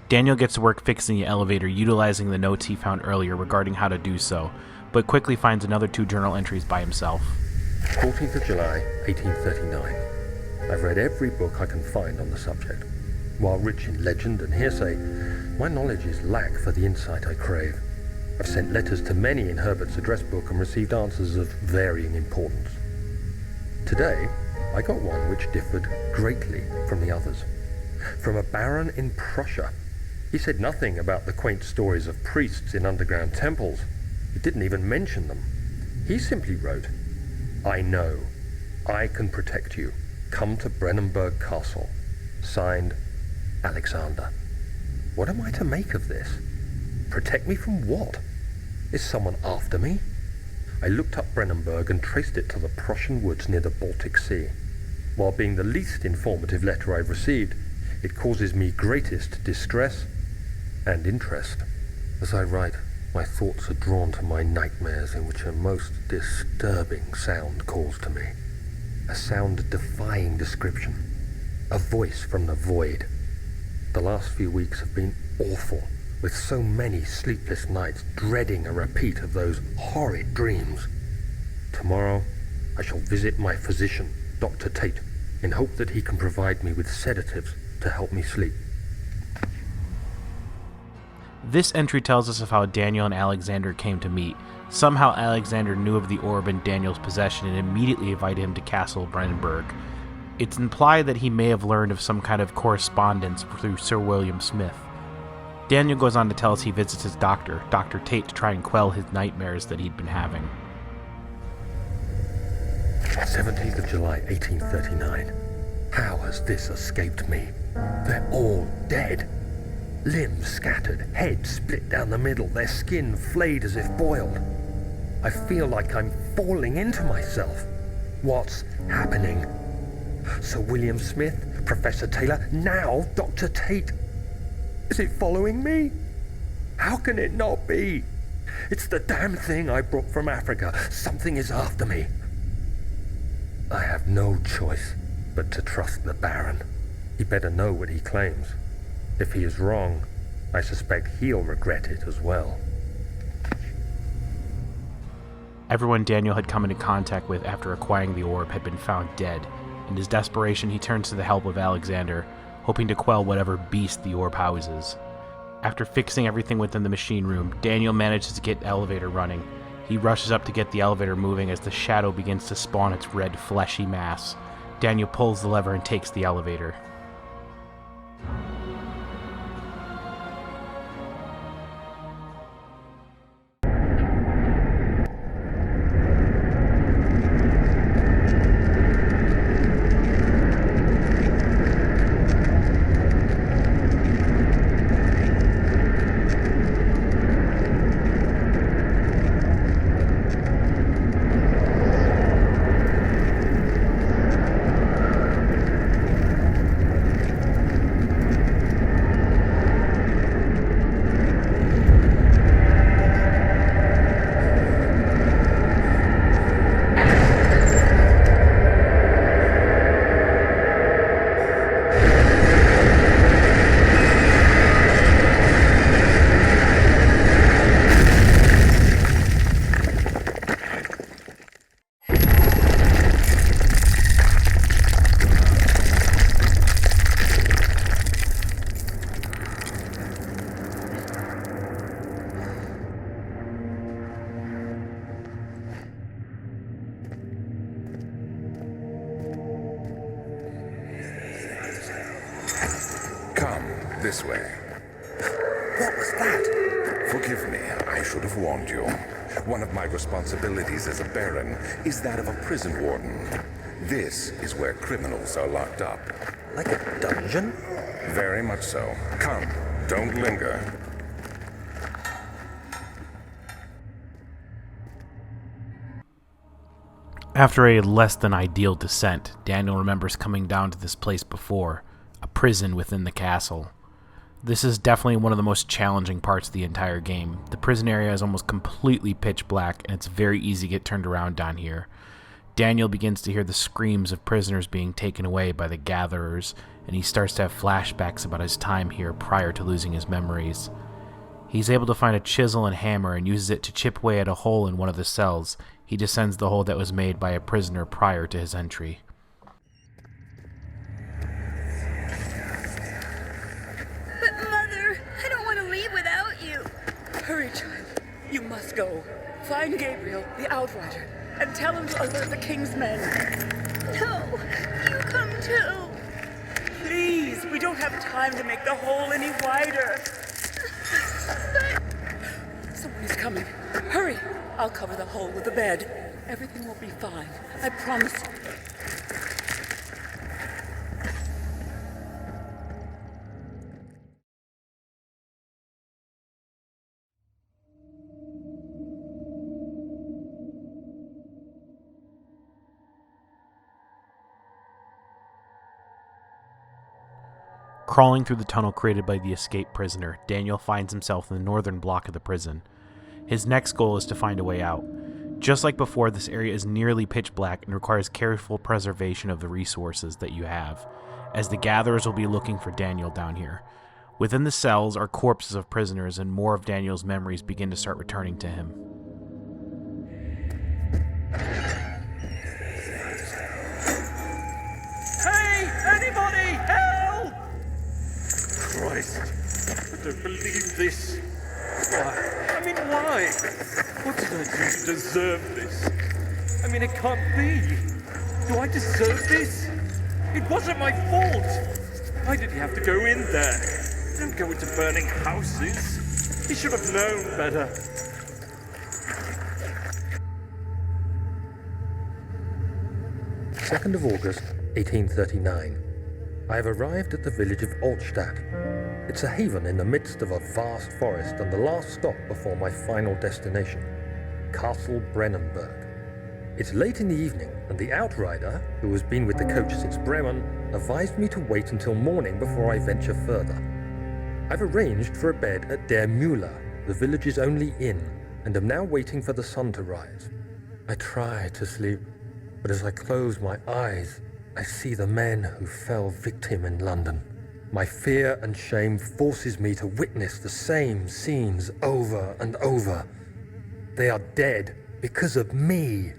Daniel gets to work fixing the elevator, utilizing the notes he found earlier regarding how to do so, but quickly finds another 2 journal entries by himself. 14th of July, 1839. I've read every book I can find on the subject. While rich in legend and hearsay, my knowledge is lack for the insight I crave. I've sent letters to many in Herbert's address book and received answers of varying importance. Today, I got one which differed greatly from the others. From a baron in Prussia. He said nothing about the quaint stories of priests in underground temples. He didn't even mention them. He simply wrote, "I know. I can protect you. Come to Brennenburg Castle. Signed, Alexander." What am I to make of this? Protect me from what? Is someone after me? I looked up Brennenburg and traced it to the Prussian woods near the Baltic Sea. While being the least informative letter I've received, it causes me greatest distress and interest. As I write, my thoughts are drawn to my nightmares in which a most disturbing sound calls to me. A sound defying description. A voice from the void. The last few weeks have been awful, with so many sleepless nights dreading a repeat of those horrid dreams. Tomorrow, I shall visit my physician, Dr. Tate, in hope that he can provide me with sedatives to help me sleep. This entry tells us of how Daniel and Alexander came to meet. Somehow Alexander knew of the orb in Daniel's possession and immediately invited him to Castle Brennenburg. It's implied that he may have learned of some kind of correspondence through Sir William Smith. Daniel goes on to tell us he visits his doctor, Dr. Tate, to try and quell his nightmares that he'd been having. 17th of July, 1839. How has this escaped me? They're all dead. Limbs scattered, heads split down the middle, their skin flayed as if boiled. I feel like I'm falling into myself. What's happening? Sir William Smith, Professor Taylor, now Dr. Tate. Is it following me? How can it not be? It's the damn thing I brought from Africa. Something is after me. I have no choice but to trust the Baron. He better know what he claims. If he is wrong, I suspect he'll regret it as well. Everyone Daniel had come into contact with after acquiring the orb had been found dead. In his desperation, he turns to the help of Alexander, hoping to quell whatever beast the orb houses. After fixing everything within the machine room, Daniel manages to get the elevator running. He rushes up to get the elevator moving as the shadow begins to spawn its red, fleshy mass. Daniel pulls the lever and takes the elevator. This way. What was that? Forgive me, I should have warned you. One of my responsibilities as a baron is that of a prison warden. This is where criminals are locked up. Like a dungeon? Very much so. Come, don't linger. After a less than ideal descent, Daniel remembers coming down to this place before, a prison within the castle. This is definitely one of the most challenging parts of the entire game. The prison area is almost completely pitch black, and it's very easy to get turned around down here. Daniel begins to hear the screams of prisoners being taken away by the gatherers, and he starts to have flashbacks about his time here prior to losing his memories. He's able to find a chisel and hammer and uses it to chip away at a hole in one of the cells. He descends the hole that was made by a prisoner prior to his entry. But Mother, I don't want to leave without you. Hurry, child. You must go. Find Gabriel, the Outrider, and tell him to alert the King's men. No, you come too. Please, we don't have time to make the hole any wider. Someone is coming. Hurry! I'll cover the hole with the bed. Everything will be fine. I promise you. Crawling through the tunnel created by the escaped prisoner, Daniel finds himself in the northern block of the prison. His next goal is to find a way out. Just like before, this area is nearly pitch black and requires careful preservation of the resources that you have, as the gatherers will be looking for Daniel down here. Within the cells are corpses of prisoners, and more of Daniel's memories begin to start returning to him. Hey! Anybody! Help! Christ! I don't believe this. Why? I mean, why? What did I do to deserve this? I mean, it can't be. Do I deserve this? It wasn't my fault. Why did he have to go in there? Don't go into burning houses. He should have known better. "2nd of August, 1839. I have arrived at the village of Altstadt. It's a haven in the midst of a vast forest and the last stop before my final destination, Castle Brennenburg. It's late in the evening, and the Outrider, who has been with the coach since Bremen, advised me to wait until morning before I venture further. I've arranged for a bed at Der Müller, the village's only inn, and am now waiting for the sun to rise. I try to sleep, but as I close my eyes, I see the men who fell victim in London. My fear and shame forces me to witness the same scenes over and over. They are dead because of me."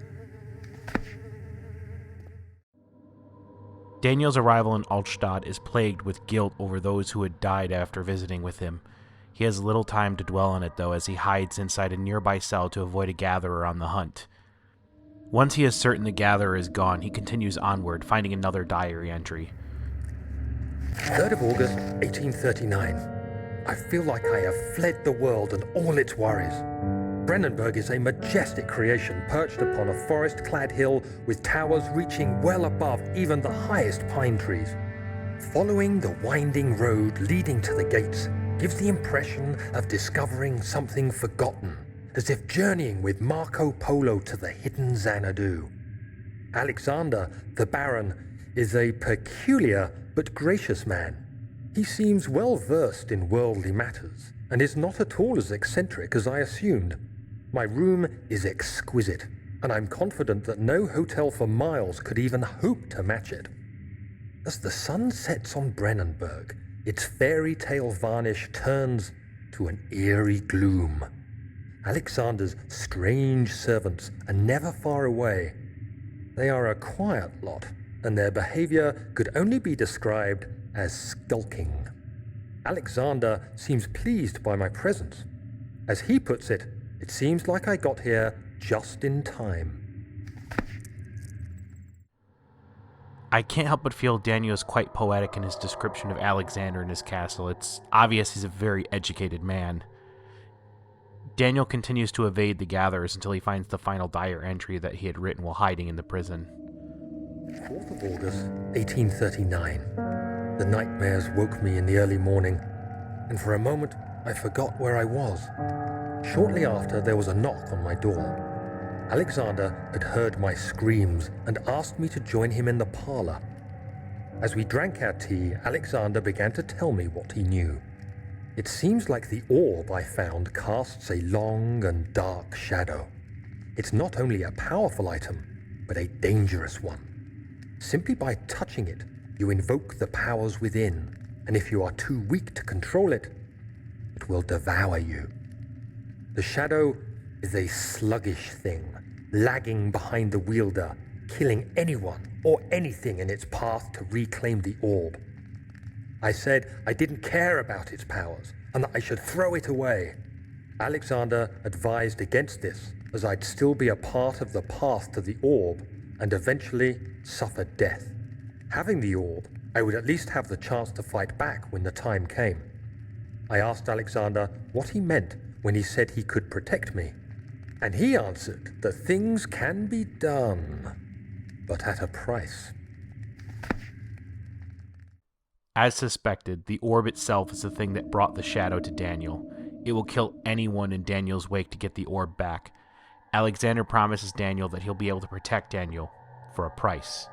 Daniel's arrival in Altstadt is plagued with guilt over those who had died after visiting with him. He has little time to dwell on it, though, as he hides inside a nearby cell to avoid a gatherer on the hunt. Once he is certain the gatherer is gone, he continues onward, finding another diary entry. 3rd of August, 1839. I feel like I have fled the world and all its worries. Brennenburg is a majestic creation perched upon a forest-clad hill with towers reaching well above even the highest pine trees. Following the winding road leading to the gates gives the impression of discovering something forgotten, as if journeying with Marco Polo to the hidden Xanadu. Alexander, the Baron, is a peculiar but gracious man. He seems well versed in worldly matters, and is not at all as eccentric as I assumed. My room is exquisite, and I'm confident that no hotel for miles could even hope to match it. As the sun sets on Brennenburg, its fairy tale varnish turns to an eerie gloom. Alexander's strange servants are never far away. They are a quiet lot, and their behavior could only be described as skulking. Alexander seems pleased by my presence. As he puts it, it seems like I got here just in time. I can't help but feel Daniel is quite poetic in his description of Alexander and his castle. It's obvious he's a very educated man. Daniel continues to evade the gatherers until he finds the final diary entry that he had written while hiding in the prison. 4th of August, 1839. The nightmares woke me in the early morning, and for a moment I forgot where I was. Shortly after, there was a knock on my door. Alexander had heard my screams and asked me to join him in the parlor. As we drank our tea, Alexander began to tell me what he knew. It seems like the orb I found casts a long and dark shadow. It's not only a powerful item, but a dangerous one. Simply by touching it, you invoke the powers within, and if you are too weak to control it, it will devour you. The shadow is a sluggish thing, lagging behind the wielder, killing anyone or anything in its path to reclaim the orb. I said I didn't care about its powers, and that I should throw it away. Alexander advised against this, as I'd still be a part of the path to the orb and eventually suffer death. Having the orb, I would at least have the chance to fight back when the time came. I asked Alexander what he meant when he said he could protect me, and he answered that things can be done, but at a price. As suspected, the orb itself is the thing that brought the shadow to Daniel. It will kill anyone in Daniel's wake to get the orb back. Alexander promises Daniel that he'll be able to protect Daniel for a price.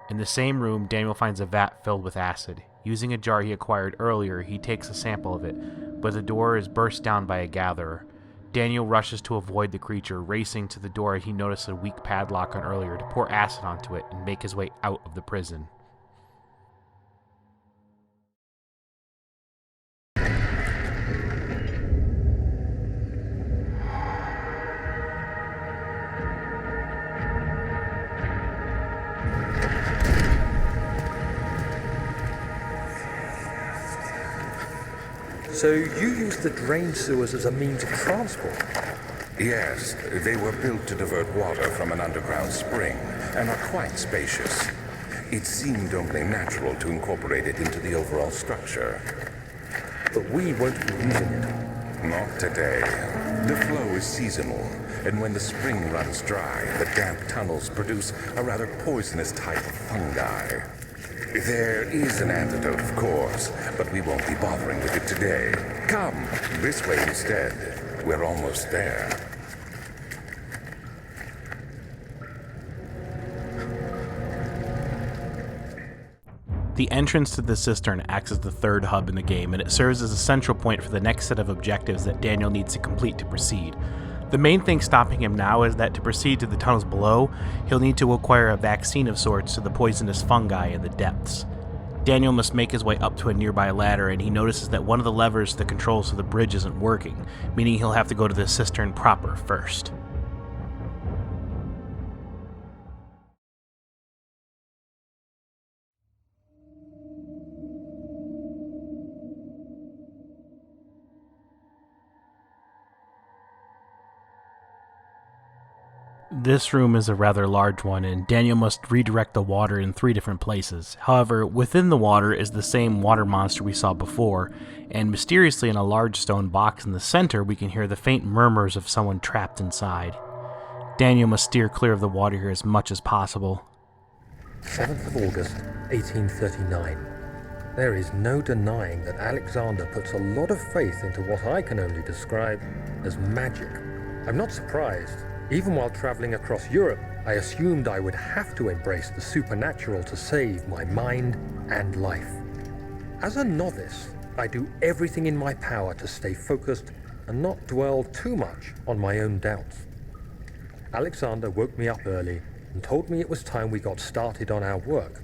In the same room, Daniel finds a vat filled with acid. Using a jar he acquired earlier, he takes a sample of it, but the door is burst down by a gatherer. Daniel rushes to avoid the creature, racing to the door he noticed a weak padlock on earlier to pour acid onto it and make his way out of the prison. So you used the drain sewers as a means of transport? Yes, they were built to divert water from an underground spring and are quite spacious. It seemed only natural to incorporate it into the overall structure. But we won't be using it. Not today. The flow is seasonal, and when the spring runs dry, the damp tunnels produce a rather poisonous type of fungi. There is an antidote, of course, but we won't be bothering with it today. Come, this way instead. We're almost there. The entrance to the cistern acts as the third hub in the game, and it serves as a central point for the next set of objectives that Daniel needs to complete to proceed. The main thing stopping him now is that to proceed to the tunnels below, he'll need to acquire a vaccine of sorts to the poisonous fungi in the depths. Daniel must make his way up to a nearby ladder, and he notices that one of the levers that controls the bridge isn't working, meaning he'll have to go to the cistern proper first. This room is a rather large one, and Daniel must redirect the water in 3 different places. However, within the water is the same water monster we saw before, and mysteriously in a large stone box in the center we can hear the faint murmurs of someone trapped inside. Daniel must steer clear of the water here as much as possible. 7th of August, 1839. There is no denying that Alexander puts a lot of faith into what I can only describe as magic. I'm not surprised. Even while traveling across Europe, I assumed I would have to embrace the supernatural to save my mind and life. As a novice, I do everything in my power to stay focused and not dwell too much on my own doubts. Alexander woke me up early and told me it was time we got started on our work.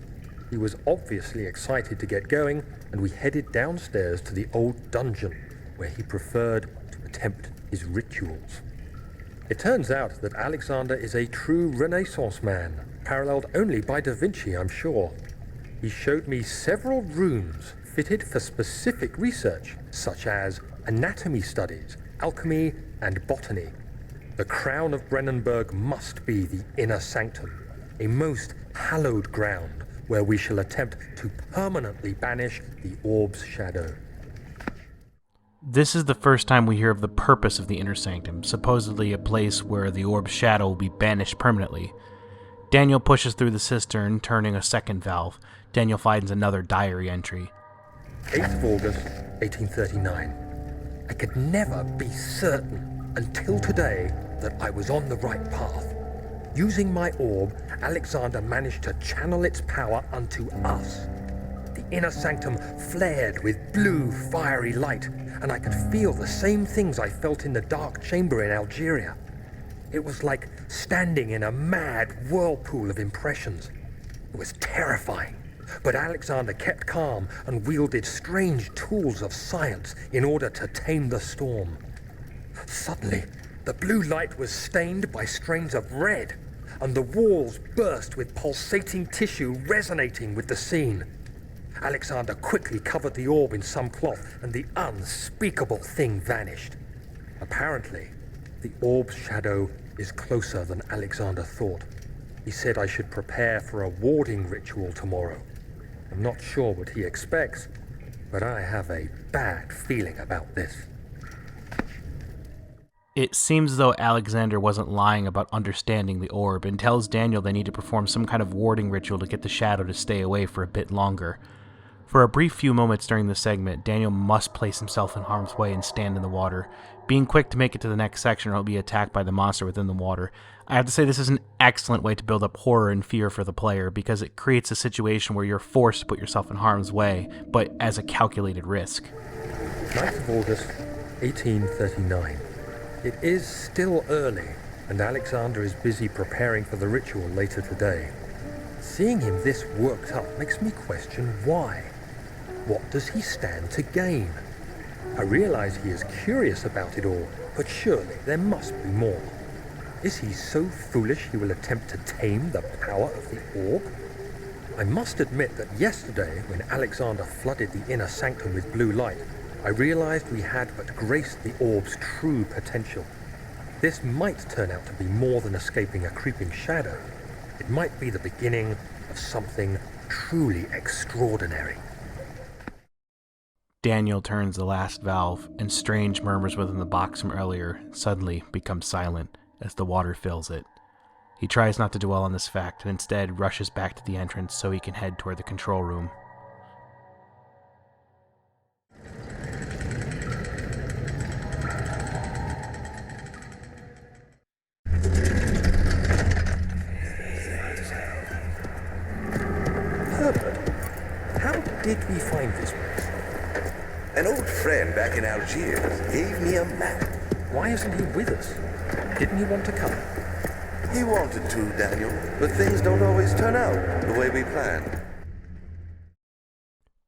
He was obviously excited to get going, and we headed downstairs to the old dungeon, where he preferred to attempt his rituals. It turns out that Alexander is a true Renaissance man, paralleled only by Da Vinci, I'm sure. He showed me several rooms fitted for specific research, such as anatomy studies, alchemy, and botany. The crown of Brennenburg must be the inner sanctum, a most hallowed ground where we shall attempt to permanently banish the orb's shadow. This is the first time we hear of the purpose of the Inner Sanctum, supposedly a place where the orb's shadow will be banished permanently. Daniel pushes through the cistern, turning a second valve. Daniel finds another diary entry. 8th of August, 1839. I could never be certain until today that I was on the right path. Using my orb, Alexander managed to channel its power unto us. The inner sanctum flared with blue, fiery light, and I could feel the same things I felt in the dark chamber in Algeria. It was like standing in a mad whirlpool of impressions. It was terrifying, but Alexander kept calm and wielded strange tools of science in order to tame the storm. Suddenly, the blue light was stained by strains of red, and the walls burst with pulsating tissue resonating with the scene. Alexander quickly covered the orb in some cloth, and the unspeakable thing vanished. Apparently, the orb's shadow is closer than Alexander thought. He said I should prepare for a warding ritual tomorrow. I'm not sure what he expects, but I have a bad feeling about this. It seems as though Alexander wasn't lying about understanding the orb and tells Daniel they need to perform some kind of warding ritual to get the shadow to stay away for a bit longer. For a brief few moments during the segment, Daniel must place himself in harm's way and stand in the water, being quick to make it to the next section or he'll be attacked by the monster within the water. I have to say this is an excellent way to build up horror and fear for the player because it creates a situation where you're forced to put yourself in harm's way, but as a calculated risk. 9th of August, 1839. It is still early, and Alexander is busy preparing for the ritual later today. Seeing him this worked up makes me question why. What does he stand to gain? I realize he is curious about it all, but surely there must be more. Is he so foolish he will attempt to tame the power of the orb? I must admit that yesterday, when Alexander flooded the inner sanctum with blue light, I realized we had but graced the orb's true potential. This might turn out to be more than escaping a creeping shadow. It might be the beginning of something truly extraordinary. Daniel turns the last valve, and strange murmurs within the box from earlier suddenly become silent as the water fills it. He tries not to dwell on this fact and instead rushes back to the entrance so he can head toward the control room. Herbert, how did we find this place? An old friend back in Algiers gave me a map. Why isn't he with us? Didn't he want to come? He wanted to, Daniel, but things don't always turn out the way we planned.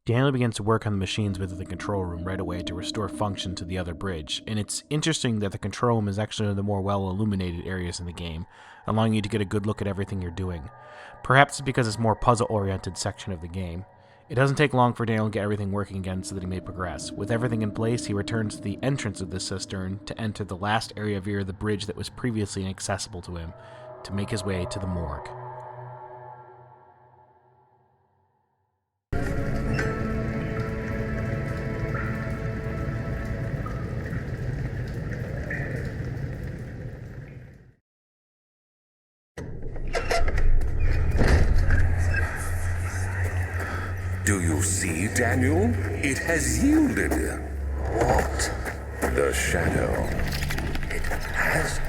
Daniel begins to work on the machines within the control room right away to restore function to the other bridge, and it's interesting that the control room is actually one of the more well-illuminated areas in the game, allowing you to get a good look at everything you're doing. Perhaps it's because it's a more puzzle-oriented section of the game. It doesn't take long for Daniel to get everything working again so that he may progress. With everything in place, he returns to the entrance of the cistern to enter the last area via the bridge that was previously inaccessible to him, to make his way to the morgue. Do you see, Daniel? It has yielded. What? The shadow. It has?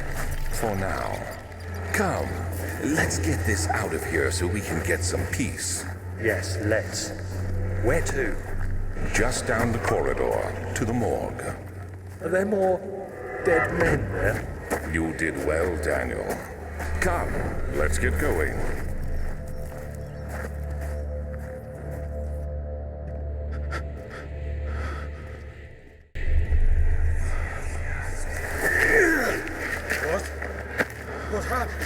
For now. Come, let's get this out of here so we can get some peace. Yes, let's. Where to? Just down the corridor, to the morgue. Are there more dead men there? You did well, Daniel. Come, let's get going. What happened?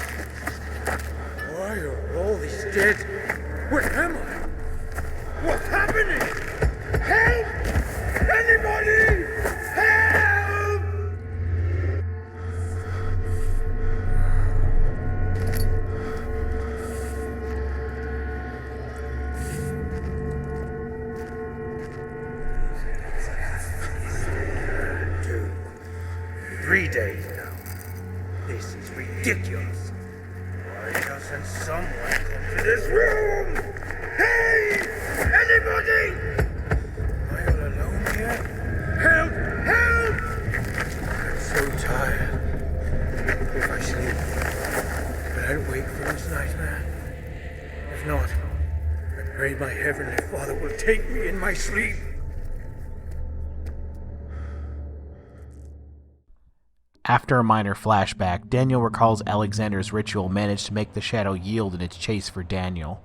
Why are all these dead? Where am I? What's happening? Help! Anybody! Help! Dude, 3 days now. This is ridiculous. Why doesn't someone come to this room? Hey! Anybody! Am I all alone here? Help! Help! I'm so tired. If I sleep, will I wake from this nightmare? If not, I pray my Heavenly Father will take me in my sleep. After a minor flashback, Daniel recalls Alexander's ritual managed to make the shadow yield in its chase for Daniel.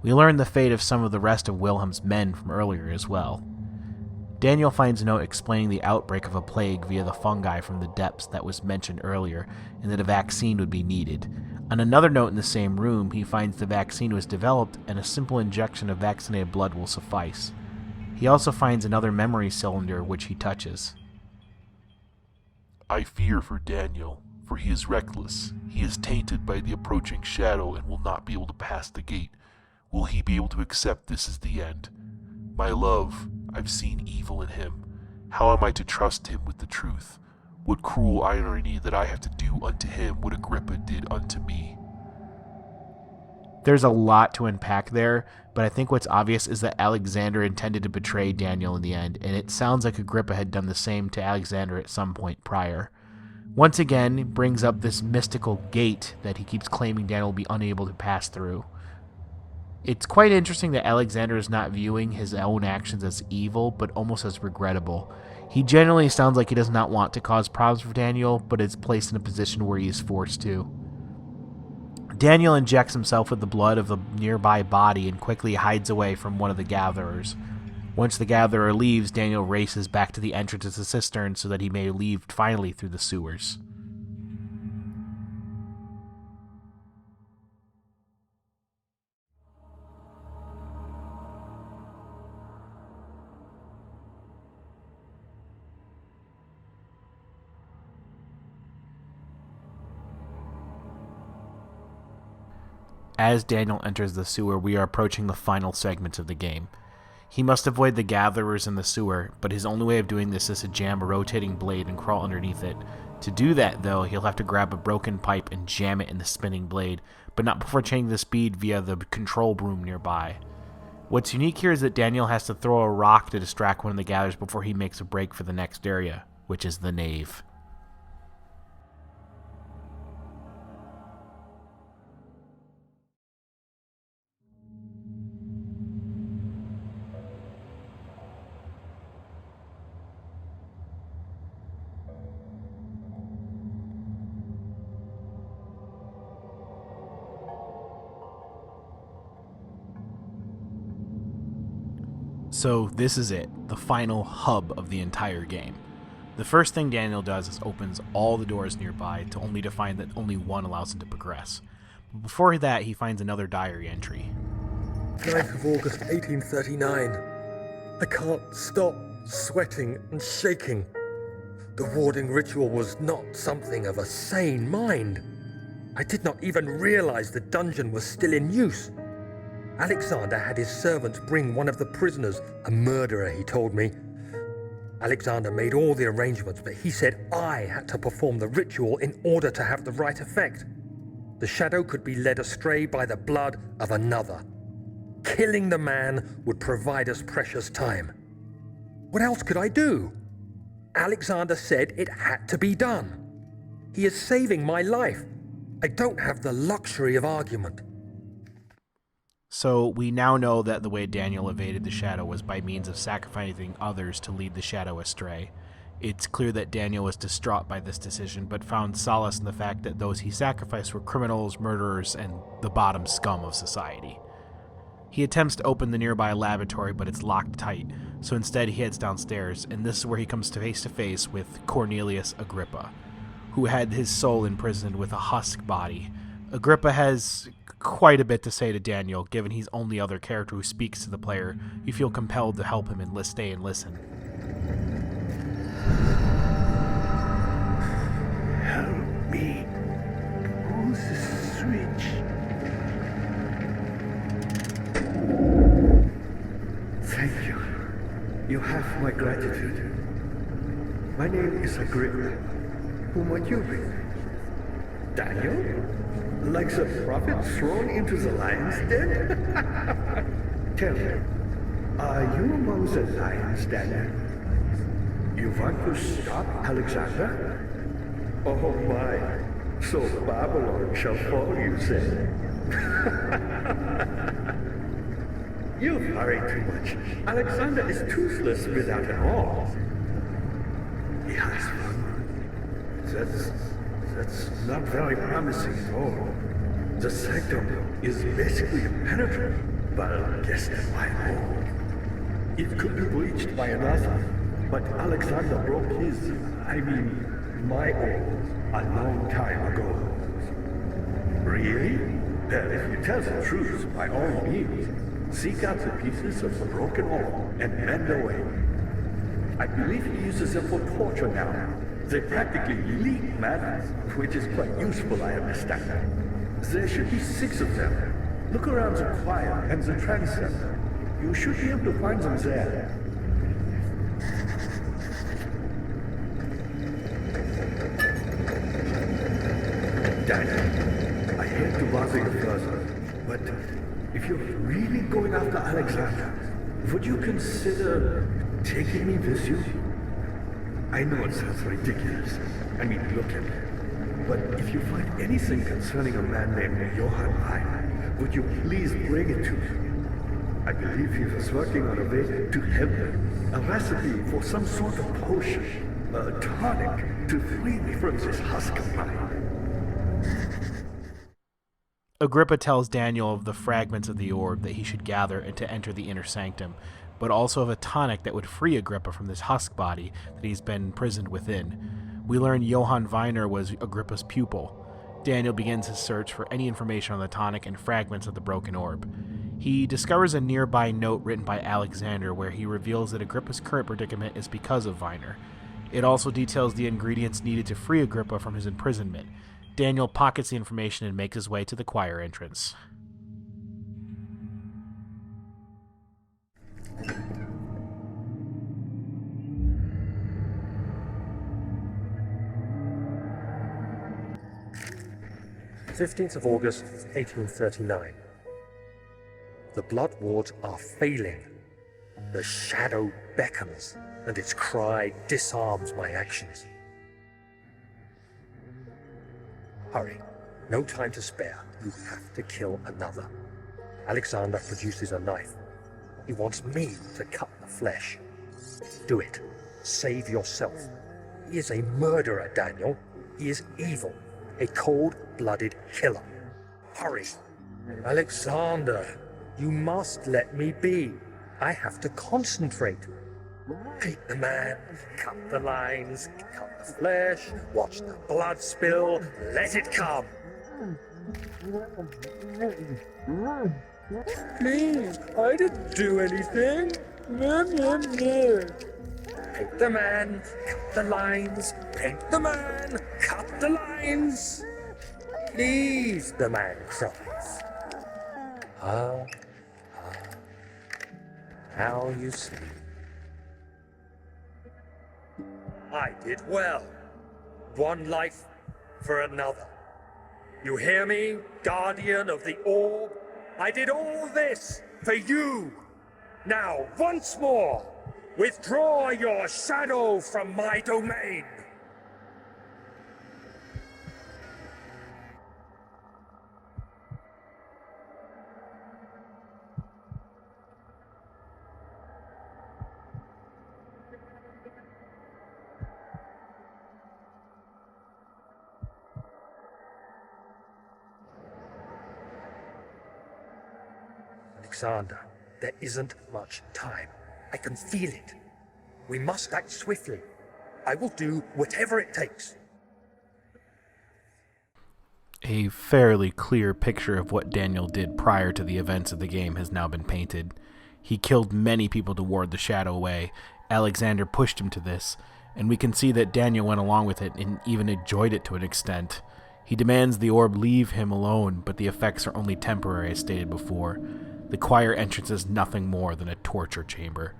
We learn the fate of some of the rest of Wilhelm's men from earlier as well. Daniel finds a note explaining the outbreak of a plague via the fungi from the depths that was mentioned earlier, and that a vaccine would be needed. On another note in the same room, he finds the vaccine was developed and a simple injection of vaccinated blood will suffice. He also finds another memory cylinder which he touches. I fear for Daniel, for he is reckless. He is tainted by the approaching shadow and will not be able to pass the gate. Will he be able to accept this as the end? My love, I've seen evil in him. How am I to trust him with the truth? What cruel irony that I have to do unto him what Agrippa did unto me. There's a lot to unpack there, but I think what's obvious is that Alexander intended to betray Daniel in the end, and it sounds like Agrippa had done the same to Alexander at some point prior. Once again, it brings up this mystical gate that he keeps claiming Daniel will be unable to pass through. It's quite interesting that Alexander is not viewing his own actions as evil, but almost as regrettable. He generally sounds like he does not want to cause problems for Daniel, but is placed in a position where he is forced to. Daniel injects himself with the blood of the nearby body and quickly hides away from one of the gatherers. Once the gatherer leaves, Daniel races back to the entrance of the cistern so that he may leave finally through the sewers. As Daniel enters the sewer, we are approaching the final segments of the game. He must avoid the gatherers in the sewer, but his only way of doing this is to jam a rotating blade and crawl underneath it. To do that, though, he'll have to grab a broken pipe and jam it in the spinning blade, but not before changing the speed via the control broom nearby. What's unique here is that Daniel has to throw a rock to distract one of the gatherers before he makes a break for the next area, which is the nave. So this is it, the final hub of the entire game. The first thing Daniel does is opens all the doors nearby, to only to find that only one allows him to progress. But before that, he finds another diary entry. 9th of August, 1839. I can't stop sweating and shaking. The warding ritual was not something of a sane mind. I did not even realize the dungeon was still in use. Alexander had his servants bring one of the prisoners, a murderer, he told me. Alexander made all the arrangements, but he said I had to perform the ritual in order to have the right effect. The shadow could be led astray by the blood of another. Killing the man would provide us precious time. What else could I do? Alexander said it had to be done. He is saving my life. I don't have the luxury of argument. So we now know that the way Daniel evaded the shadow was by means of sacrificing others to lead the shadow astray. It's clear that Daniel was distraught by this decision, but found solace in the fact that those he sacrificed were criminals, murderers, and the bottom scum of society. He attempts to open the nearby lavatory, but it's locked tight, so instead he heads downstairs, and this is where he comes face to face with Cornelius Agrippa, who had his soul imprisoned with a husk body. Agrippa has quite a bit to say to Daniel, given he's the only other character who speaks to the player. You feel compelled to help him and stay and listen. Help me. Who's the switch? Thank you. You have my gratitude. My name is Agrippa. Who might you be? Daniel? Like the prophet thrown into the lion's den? Tell me, are you among the lions, Daniel? You want to stop Alexander? Oh my, so Babylon shall fall, you say? You worry too much. Alexander is toothless without an all. He has one. That's not very promising at all. The sanctum is basically impenetrable, but guess why not? It could be breached by another, but Alexander broke his, my own, a long time ago. Really? Well, if you tell the truth, by all means, seek out the pieces of the broken oar and mend away. I believe he uses them for torture now. They practically leak madness, which is quite useful, I understand. There should be 6 of them. Look around the choir and the transept. You should be able to find them there. Daniel, I hate to bother you further, but if you're really going after Alexander, would you consider taking me with you? I know it sounds ridiculous. I mean, look at me. But if you find anything concerning a man named Johann Weiner, would you please bring it to me? I believe he was working on a way to help me. A recipe for some sort of potion, a tonic to free me from this husk of mine. Agrippa tells Daniel of the fragments of the orb that he should gather and to enter the inner sanctum, but also of a tonic that would free Agrippa from this husk body that he's been imprisoned within. We learn Johann Weiner was Agrippa's pupil. Daniel begins his search for any information on the tonic and fragments of the broken orb. He discovers a nearby note written by Alexander where he reveals that Agrippa's current predicament is because of Weiner. It also details the ingredients needed to free Agrippa from his imprisonment. Daniel pockets the information and makes his way to the choir entrance. August 1839. The blood wards are failing. The shadow beckons, and its cry disarms my actions. Hurry. No time to spare. You have to kill another. Alexander produces a knife. He wants me to cut the flesh. Do it. Save yourself. He is a murderer, Daniel. He is evil. A cold-blooded killer. Hurry. Alexander, you must let me be. I have to concentrate. Take the man, cut the lines, cut the flesh, watch the blood spill, let it come. Please, I didn't do anything. Paint the man, cut the lines, paint the man, cut the lines. Please, the man cries. How you sleep. I did well. One life for another. You hear me, guardian of the orb? I did all this for you. Now, once more, withdraw your shadow from my domain. Alexander, there isn't much time. I can feel it. We must act swiftly. I will do whatever it takes. A fairly clear picture of what Daniel did prior to the events of the game has now been painted. He killed many people to ward the shadow away. Alexander pushed him to this, and we can see that Daniel went along with it and even enjoyed it to an extent. He demands the orb leave him alone, but the effects are only temporary as stated before. The choir entrance is nothing more than a torture chamber.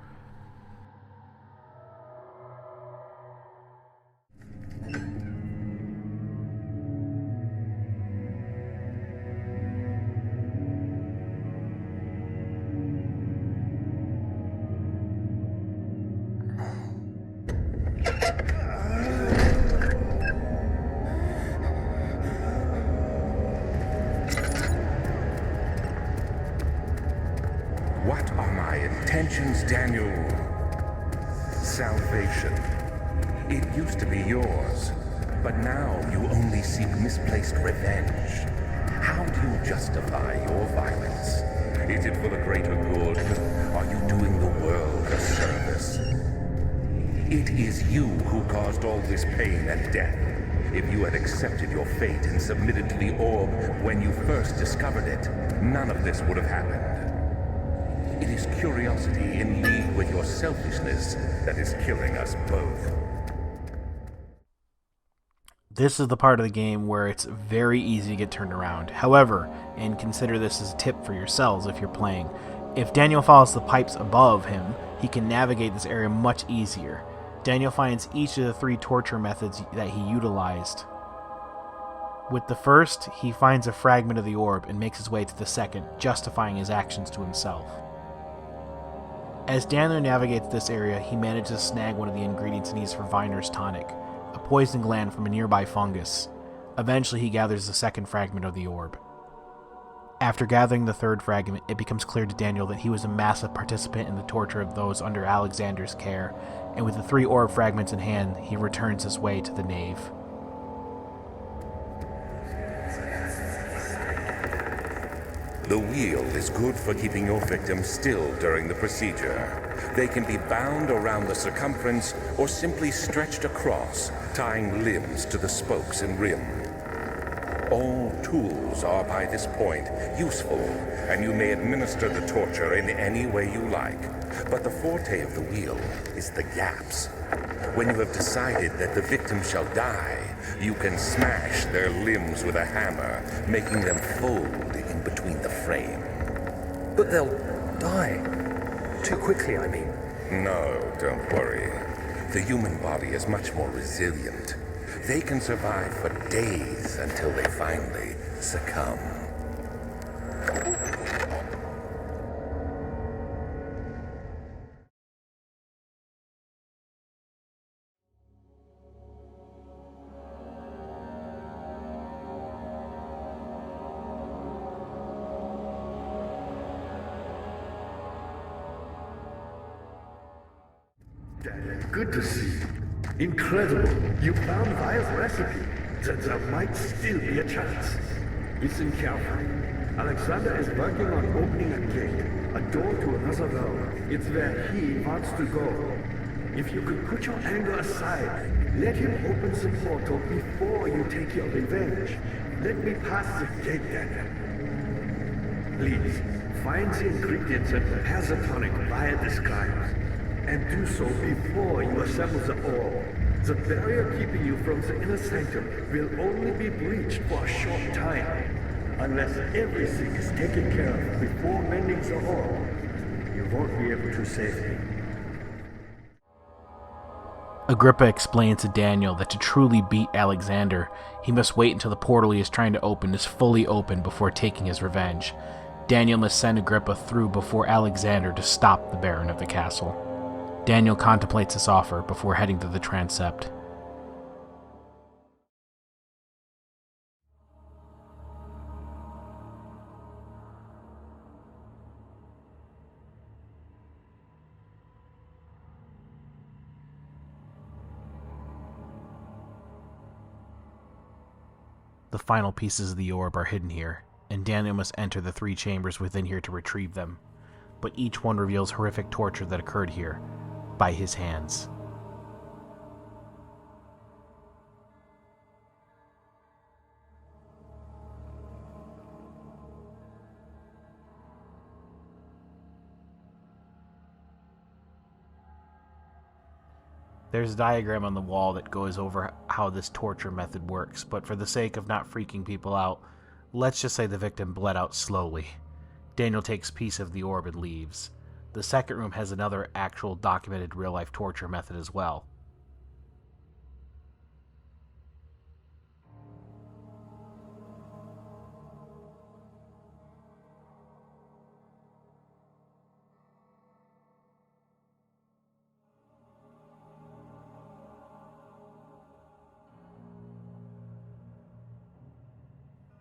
What are my intentions, Daniel? Salvation. It used to be yours, but now you only seek misplaced revenge. How do you justify your violence? Is it for the greater good? Are you doing the world a service? It is you who caused all this pain and death. If you had accepted your fate and submitted to the orb when you first discovered it, none of this would have happened. It is curiosity in league with your selfishness that is killing us both. This is the part of the game where it's very easy to get turned around. However, and consider this as a tip for yourselves if you're playing, if Daniel follows the pipes above him, he can navigate this area much easier. Daniel finds each of the 3 torture methods that he utilized. With the first, he finds a fragment of the orb and makes his way to the second, justifying his actions to himself. As Daniel navigates this area, he manages to snag one of the ingredients he needs for Viner's tonic, a poison gland from a nearby fungus. Eventually, he gathers the second fragment of the orb. After gathering the third fragment, it becomes clear to Daniel that he was a massive participant in the torture of those under Alexander's care, and with the 3 orb fragments in hand, he returns his way to the nave. The wheel is good for keeping your victim still during the procedure. They can be bound around the circumference or simply stretched across, tying limbs to the spokes and rim. All tools are by this point useful, and you may administer the torture in any way you like. But the forte of the wheel is the gaps. When you have decided that the victim shall die, you can smash their limbs with a hammer, making them fold in between the frame. But they'll die. Too quickly, I mean. No, don't worry. The human body is much more resilient. They can survive for days until they finally succumb. Good to see you. Incredible. You found Vire's recipe. There might still be a chance. Listen carefully. Alexander is working on opening a gate, a door to another realm. It's where he wants to go. If you could put your anger aside, let him open the portal before you take your revenge. Let me pass the gate, Daniel. Please, find the ingredients and prepare the tonic via describes. And do so before you assemble the orb. The barrier keeping you from the inner sanctum will only be breached for a short time. Unless everything is taken care of before mending the orb, you won't be able to save me. Agrippa explains to Daniel that to truly beat Alexander, he must wait until the portal he is trying to open is fully open before taking his revenge. Daniel must send Agrippa through before Alexander to stop the Baron of the castle. Daniel contemplates this offer before heading to the transept. The final pieces of the orb are hidden here, and Daniel must enter the 3 chambers within here to retrieve them. But each one reveals horrific torture that occurred here, by his hands. There's a diagram on the wall that goes over how this torture method works, but for the sake of not freaking people out, let's just say the victim bled out slowly. Daniel takes a piece of the orb and leaves. The second room has another actual documented real-life torture method as well.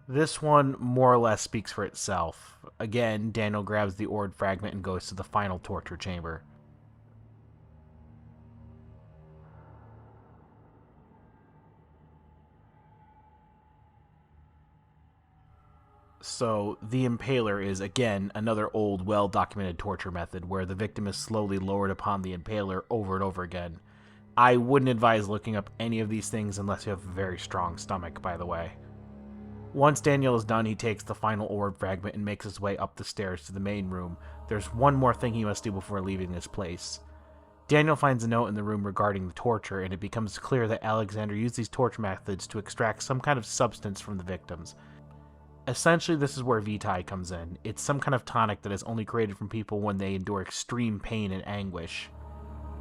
This one more or less speaks for itself. Again, Daniel grabs the orb fragment and goes to the final torture chamber. So, the impaler is, again, another old, well-documented torture method where the victim is slowly lowered upon the impaler over and over again. I wouldn't advise looking up any of these things unless you have a very strong stomach, by the way. Once Daniel is done, he takes the final orb fragment and makes his way up the stairs to the main room. There's one more thing he must do before leaving this place. Daniel finds a note in the room regarding the torture, and it becomes clear that Alexander used these torture methods to extract some kind of substance from the victims. Essentially, this is where Vitae comes in. It's some kind of tonic that is only created from people when they endure extreme pain and anguish.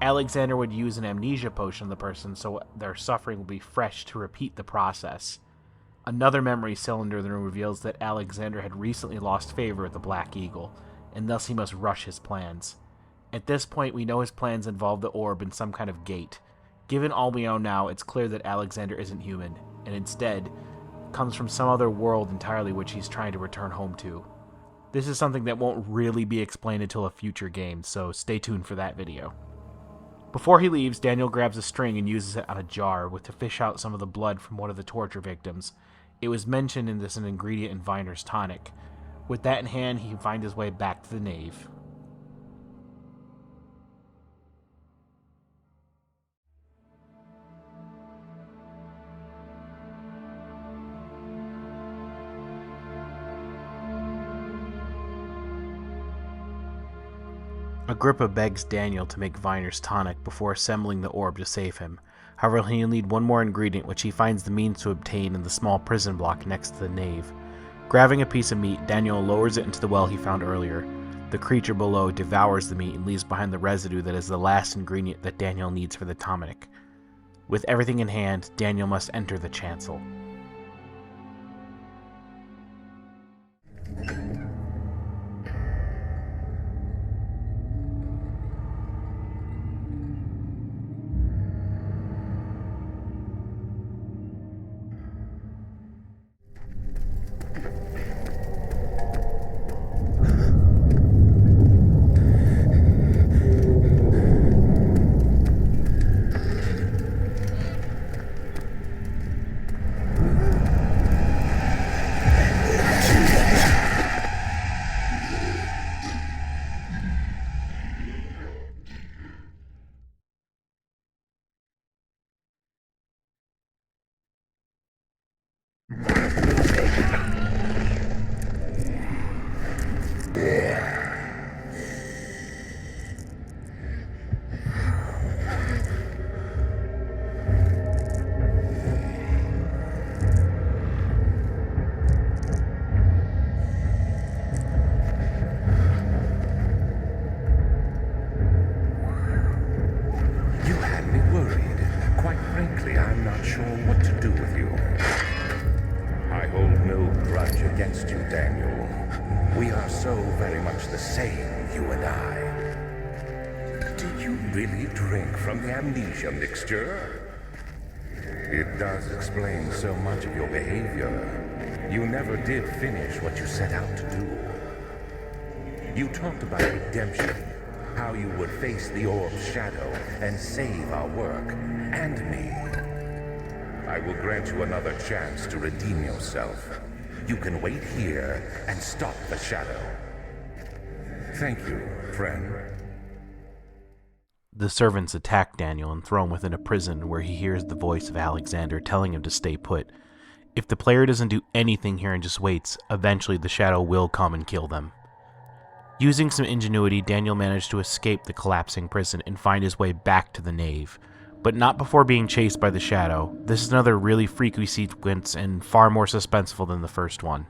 Alexander would use an amnesia potion on the person so their suffering will be fresh to repeat the process. Another memory cylinder in the room reveals that Alexander had recently lost favor with the Black Eagle, and thus he must rush his plans. At this point, we know his plans involve the orb in some kind of gate. Given all we know now, it's clear that Alexander isn't human, and instead comes from some other world entirely which he's trying to return home to. This is something that won't really be explained until a future game, so stay tuned for that video. Before he leaves, Daniel grabs a string and uses it on a jar to fish out some of the blood from one of the torture victims. It was mentioned in this an ingredient in Viner's tonic. With that in hand, he can find his way back to the nave. Agrippa begs Daniel to make Viner's tonic before assembling the orb to save him. However, he'll need one more ingredient, which he finds the means to obtain in the small prison block next to the nave. Grabbing a piece of meat, Daniel lowers it into the well he found earlier. The creature below devours the meat and leaves behind the residue that is the last ingredient that Daniel needs for the tonic. With everything in hand, Daniel must enter the chancel. Against you, Daniel. We are so very much the same, you and I. Did you really drink from the amnesia mixture? It does explain so much of your behavior. You never did finish what you set out to do. You talked about redemption, how you would face the orb's shadow and save our work, and me. I will grant you another chance to redeem yourself. You can wait here and stop the shadow. Thank you, friend. The servants attack Daniel and throw him within a prison where he hears the voice of Alexander telling him to stay put. If the player doesn't do anything here and just waits, eventually the shadow will come and kill them. Using some ingenuity, Daniel managed to escape the collapsing prison and find his way back to the nave. But not before being chased by the shadow. This is another really freaky sequence and far more suspenseful than the first one.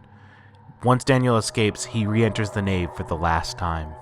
Once Daniel escapes, he re-enters the nave for the last time.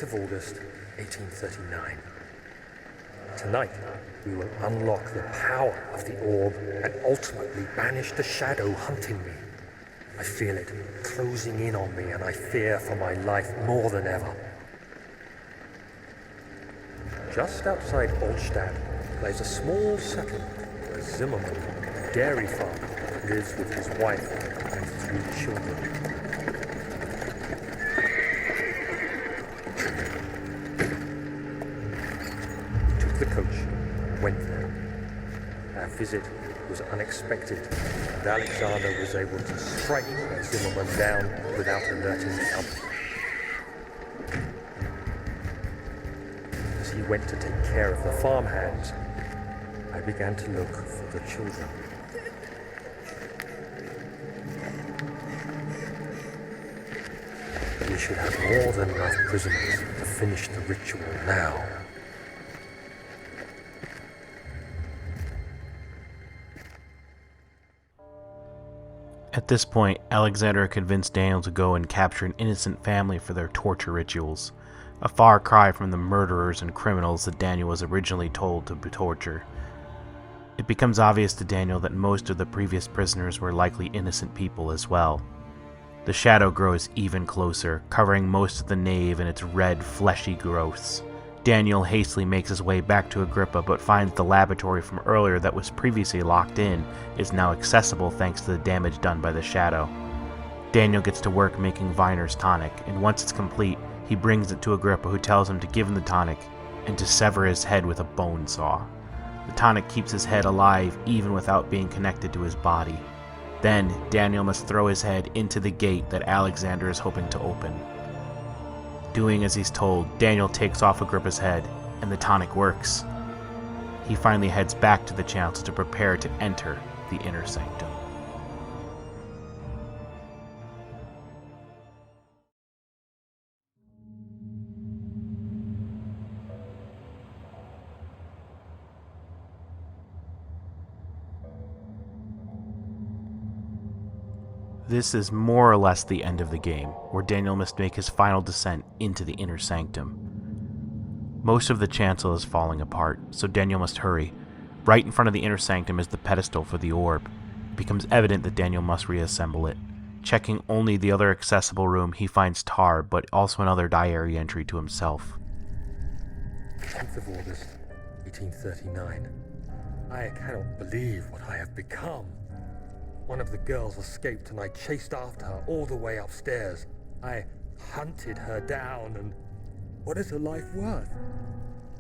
Of August, 1839. Tonight, we will unlock the power of the orb and ultimately banish the shadow hunting me. I feel it closing in on me, and I fear for my life more than ever. Just outside Olstad lies a small settlement where Zimmerman, a dairy farmer, lives with his wife and 3 children. We took the coach and went there. Our visit was unexpected, and Alexander was able to strike Zimmerman down without alerting the company. As he went to take care of the farmhands, I began to look for the children. We should have more than enough prisoners to finish the ritual now. At this point, Alexander convinced Daniel to go and capture an innocent family for their torture rituals, a far cry from the murderers and criminals that Daniel was originally told to torture. It becomes obvious to Daniel that most of the previous prisoners were likely innocent people as well. The shadow grows even closer, covering most of the nave in its red, fleshy growths. Daniel hastily makes his way back to Agrippa, but finds the laboratory from earlier that was previously locked in is now accessible thanks to the damage done by the shadow. Daniel gets to work making Viner's tonic, and once it's complete, he brings it to Agrippa, who tells him to give him the tonic and to sever his head with a bone saw. The tonic keeps his head alive even without being connected to his body. Then, Daniel must throw his head into the gate that Alexander is hoping to open. Doing as he's told, Daniel takes off Agrippa's head, and the tonic works. He finally heads back to the chancel to prepare to enter the inner sanctum. This is more or less the end of the game, where Daniel must make his final descent into the inner sanctum. Most of the chancel is falling apart, so Daniel must hurry. Right in front of the inner sanctum is the pedestal for the orb. It becomes evident that Daniel must reassemble it. Checking only the other accessible room, he finds Tar, but also another diary entry to himself. 10th of August, 1839. I cannot believe what I have become. One of the girls escaped and I chased after her all the way upstairs. I hunted her down, and what is her life worth?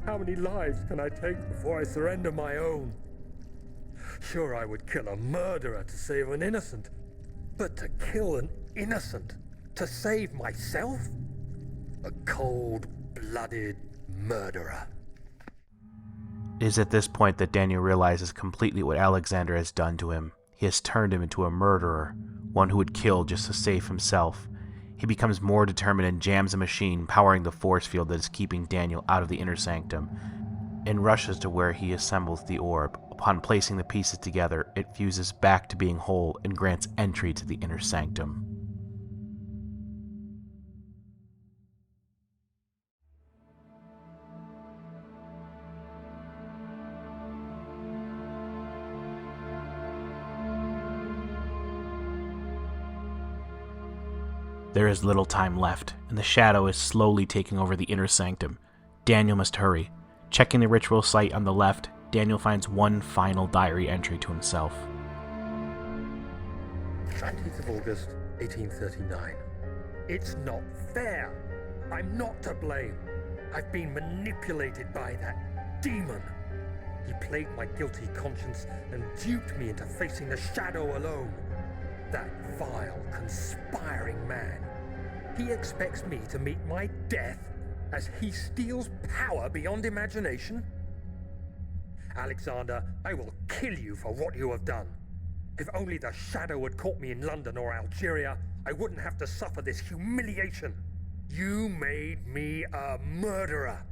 How many lives can I take before I surrender my own? Sure, I would kill a murderer to save an innocent, but to kill an innocent to save myself? A cold-blooded murderer. It is at this point that Daniel realizes completely what Alexander has done to him. He has turned him into a murderer, one who would kill just to save himself. He becomes more determined and jams a machine powering the force field that is keeping Daniel out of the inner sanctum, and rushes to where he assembles the orb. Upon placing the pieces together, it fuses back to being whole and grants entry to the inner sanctum. There is little time left, and the shadow is slowly taking over the inner sanctum. Daniel must hurry. Checking the ritual site on the left, Daniel finds one final diary entry to himself. 20th of August, 1839. It's not fair. I'm not to blame. I've been manipulated by that demon. He played my guilty conscience and duped me into facing the shadow alone. That vile, conspiring man. He expects me to meet my death as he steals power beyond imagination? Alexander, I will kill you for what you have done. If only the shadow had caught me in London or Algeria, I wouldn't have to suffer this humiliation. You made me a murderer.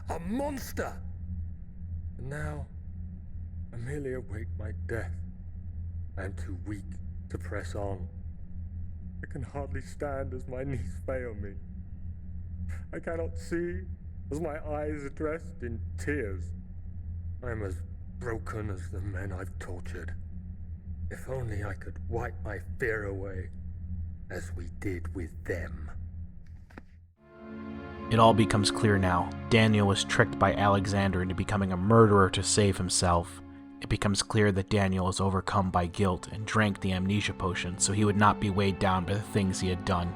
A monster. And now, I merely await my death. I am too weak to press on. I can hardly stand as my knees fail me. I cannot see as my eyes are dressed in tears. I am as broken as the men I've tortured. If only I could wipe my fear away, as we did with them. It all becomes clear now. Daniel was tricked by Alexander into becoming a murderer to save himself. It becomes clear that Daniel is overcome by guilt and drank the amnesia potion so he would not be weighed down by the things he had done.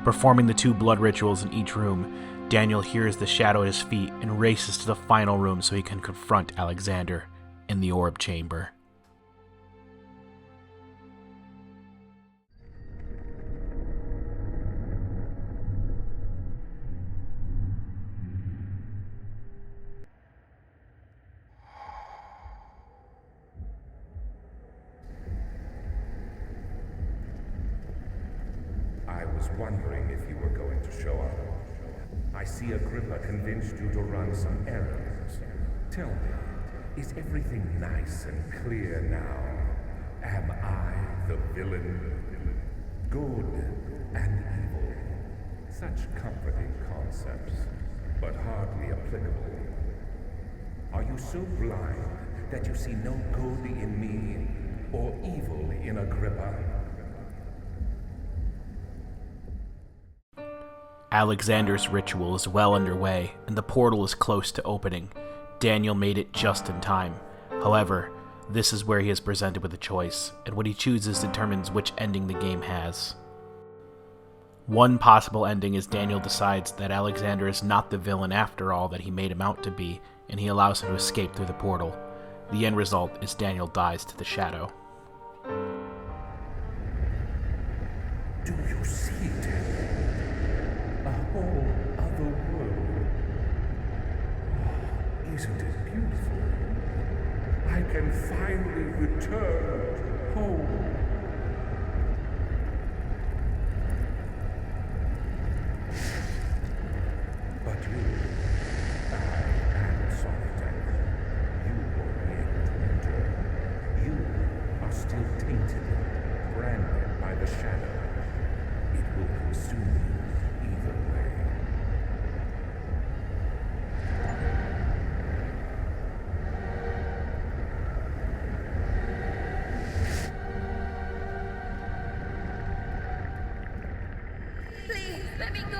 Performing the 2 blood rituals in each room, Daniel hears the shadow at his feet and races to the final room so he can confront Alexander in the orb chamber. I was wondering if you were going to show up. I see Agrippa convinced you to run some errands. Tell me, is everything nice and clear now? Am I the villain? Good and evil. Such comforting concepts, but hardly applicable. Are you so blind that you see no good in me or evil in Agrippa? Alexander's ritual is well underway, and the portal is close to opening. Daniel made it just in time. However, this is where he is presented with a choice, and what he chooses determines which ending the game has. One possible ending is Daniel decides that Alexander is not the villain after all that he made him out to be, and he allows him to escape through the portal. The end result is Daniel dies to the shadow. Do you see it? A whole other world. Oh, isn't it beautiful? I can finally return home. But you, I am solitary. You won't be able to enter. You are still tainted, branded by the shadow. It will consume you either way. Please, let me go.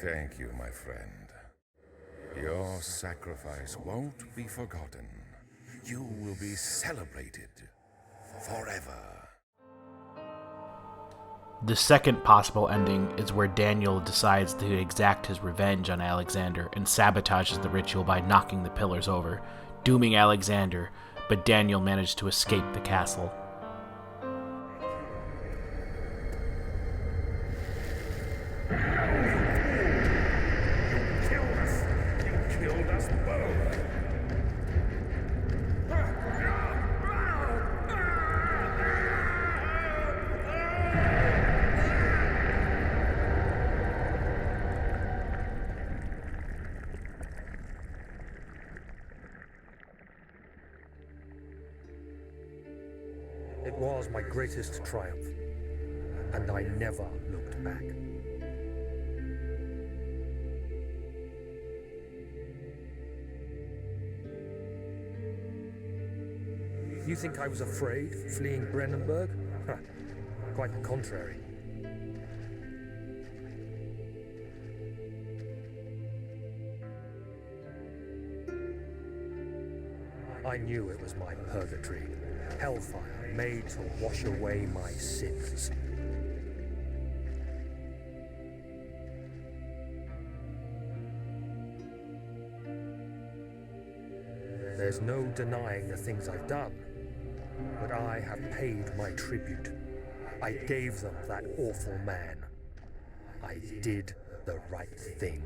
Thank you, my friend. Your sacrifice won't be forgotten. You will be celebrated forever. The second possible ending is where Daniel decides to exact his revenge on Alexander and sabotages the ritual by knocking the pillars over, dooming Alexander, but Daniel managed to escape the castle. You killed us both. It was my greatest triumph, and I never looked back. You think I was afraid, fleeing Brennenburg? Quite the contrary. I knew it was my purgatory, hellfire made to wash away my sins. There's no denying the things I've done, but I have paid my tribute. I gave them that awful man. I did the right thing.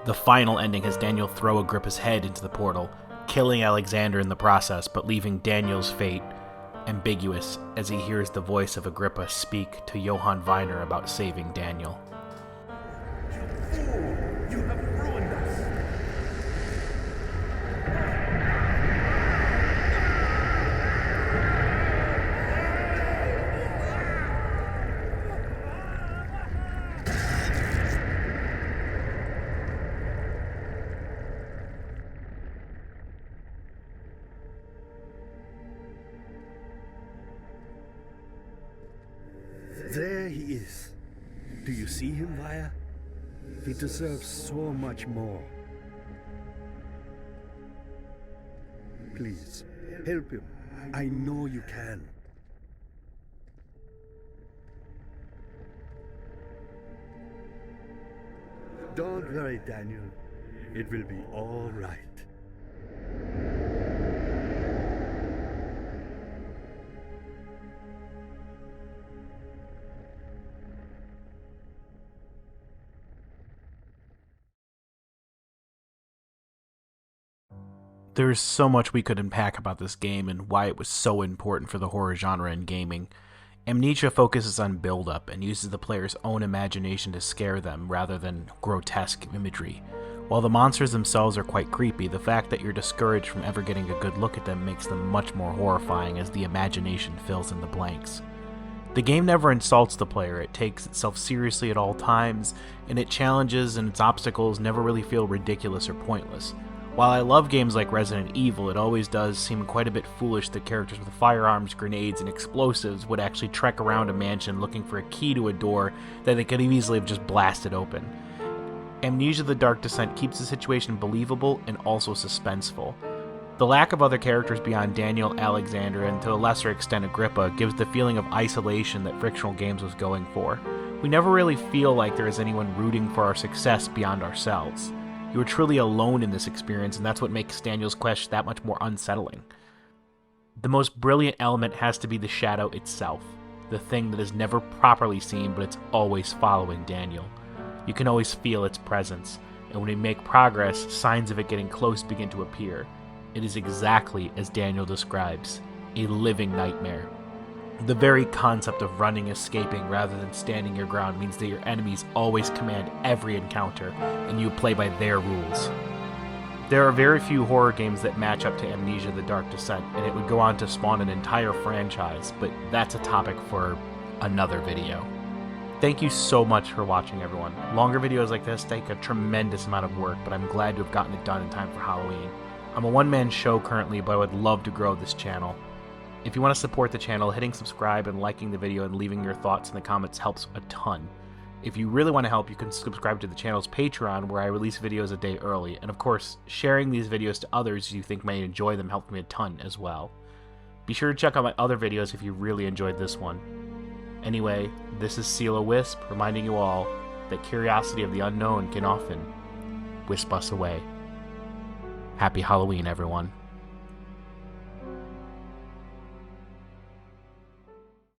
The final ending has Daniel throw Agrippa's head into the portal, killing Alexander in the process, but leaving Daniel's fate ambiguous as he hears the voice of Agrippa speak to Johann Weiner about saving Daniel. You have ruined us. There he is. Do you see him, Vaya? He deserves so much more. Please, help him. I know you can. Don't worry, Daniel. It will be all right. There's so much we could unpack about this game and why it was so important for the horror genre in gaming. Amnesia focuses on build-up and uses the player's own imagination to scare them rather than grotesque imagery. While the monsters themselves are quite creepy, the fact that you're discouraged from ever getting a good look at them makes them much more horrifying as the imagination fills in the blanks. The game never insults the player, it takes itself seriously at all times, and its challenges and its obstacles never really feel ridiculous or pointless. While I love games like Resident Evil, it always does seem quite a bit foolish that characters with firearms, grenades, and explosives would actually trek around a mansion looking for a key to a door that they could easily have just blasted open. Amnesia: The Dark Descent keeps the situation believable and also suspenseful. The lack of other characters beyond Daniel, Alexander, and to a lesser extent Agrippa gives the feeling of isolation that Frictional Games was going for. We never really feel like there is anyone rooting for our success beyond ourselves. You are truly alone in this experience, and that's what makes Daniel's quest that much more unsettling. The most brilliant element has to be the shadow itself, the thing that is never properly seen, but it's always following Daniel. You can always feel its presence, and when we make progress, signs of it getting close begin to appear. It is exactly as Daniel describes, a living nightmare. The very concept of running, escaping, rather than standing your ground means that your enemies always command every encounter, and you play by their rules. There are very few horror games that match up to Amnesia: The Dark Descent, and it would go on to spawn an entire franchise, but that's a topic for another video. Thank you so much for watching, everyone. Longer videos like this take a tremendous amount of work, but I'm glad to have gotten it done in time for Halloween. I'm a one-man show currently, but I would love to grow this channel. If you want to support the channel, hitting subscribe and liking the video and leaving your thoughts in the comments helps a ton. If you really want to help, you can subscribe to the channel's Patreon, where I release videos a day early, and of course, sharing these videos to others you think may enjoy them helps me a ton as well. Be sure to check out my other videos if you really enjoyed this one. Anyway, this is CeeLo Wisp, reminding you all that curiosity of the unknown can often wisp us away. Happy Halloween, everyone.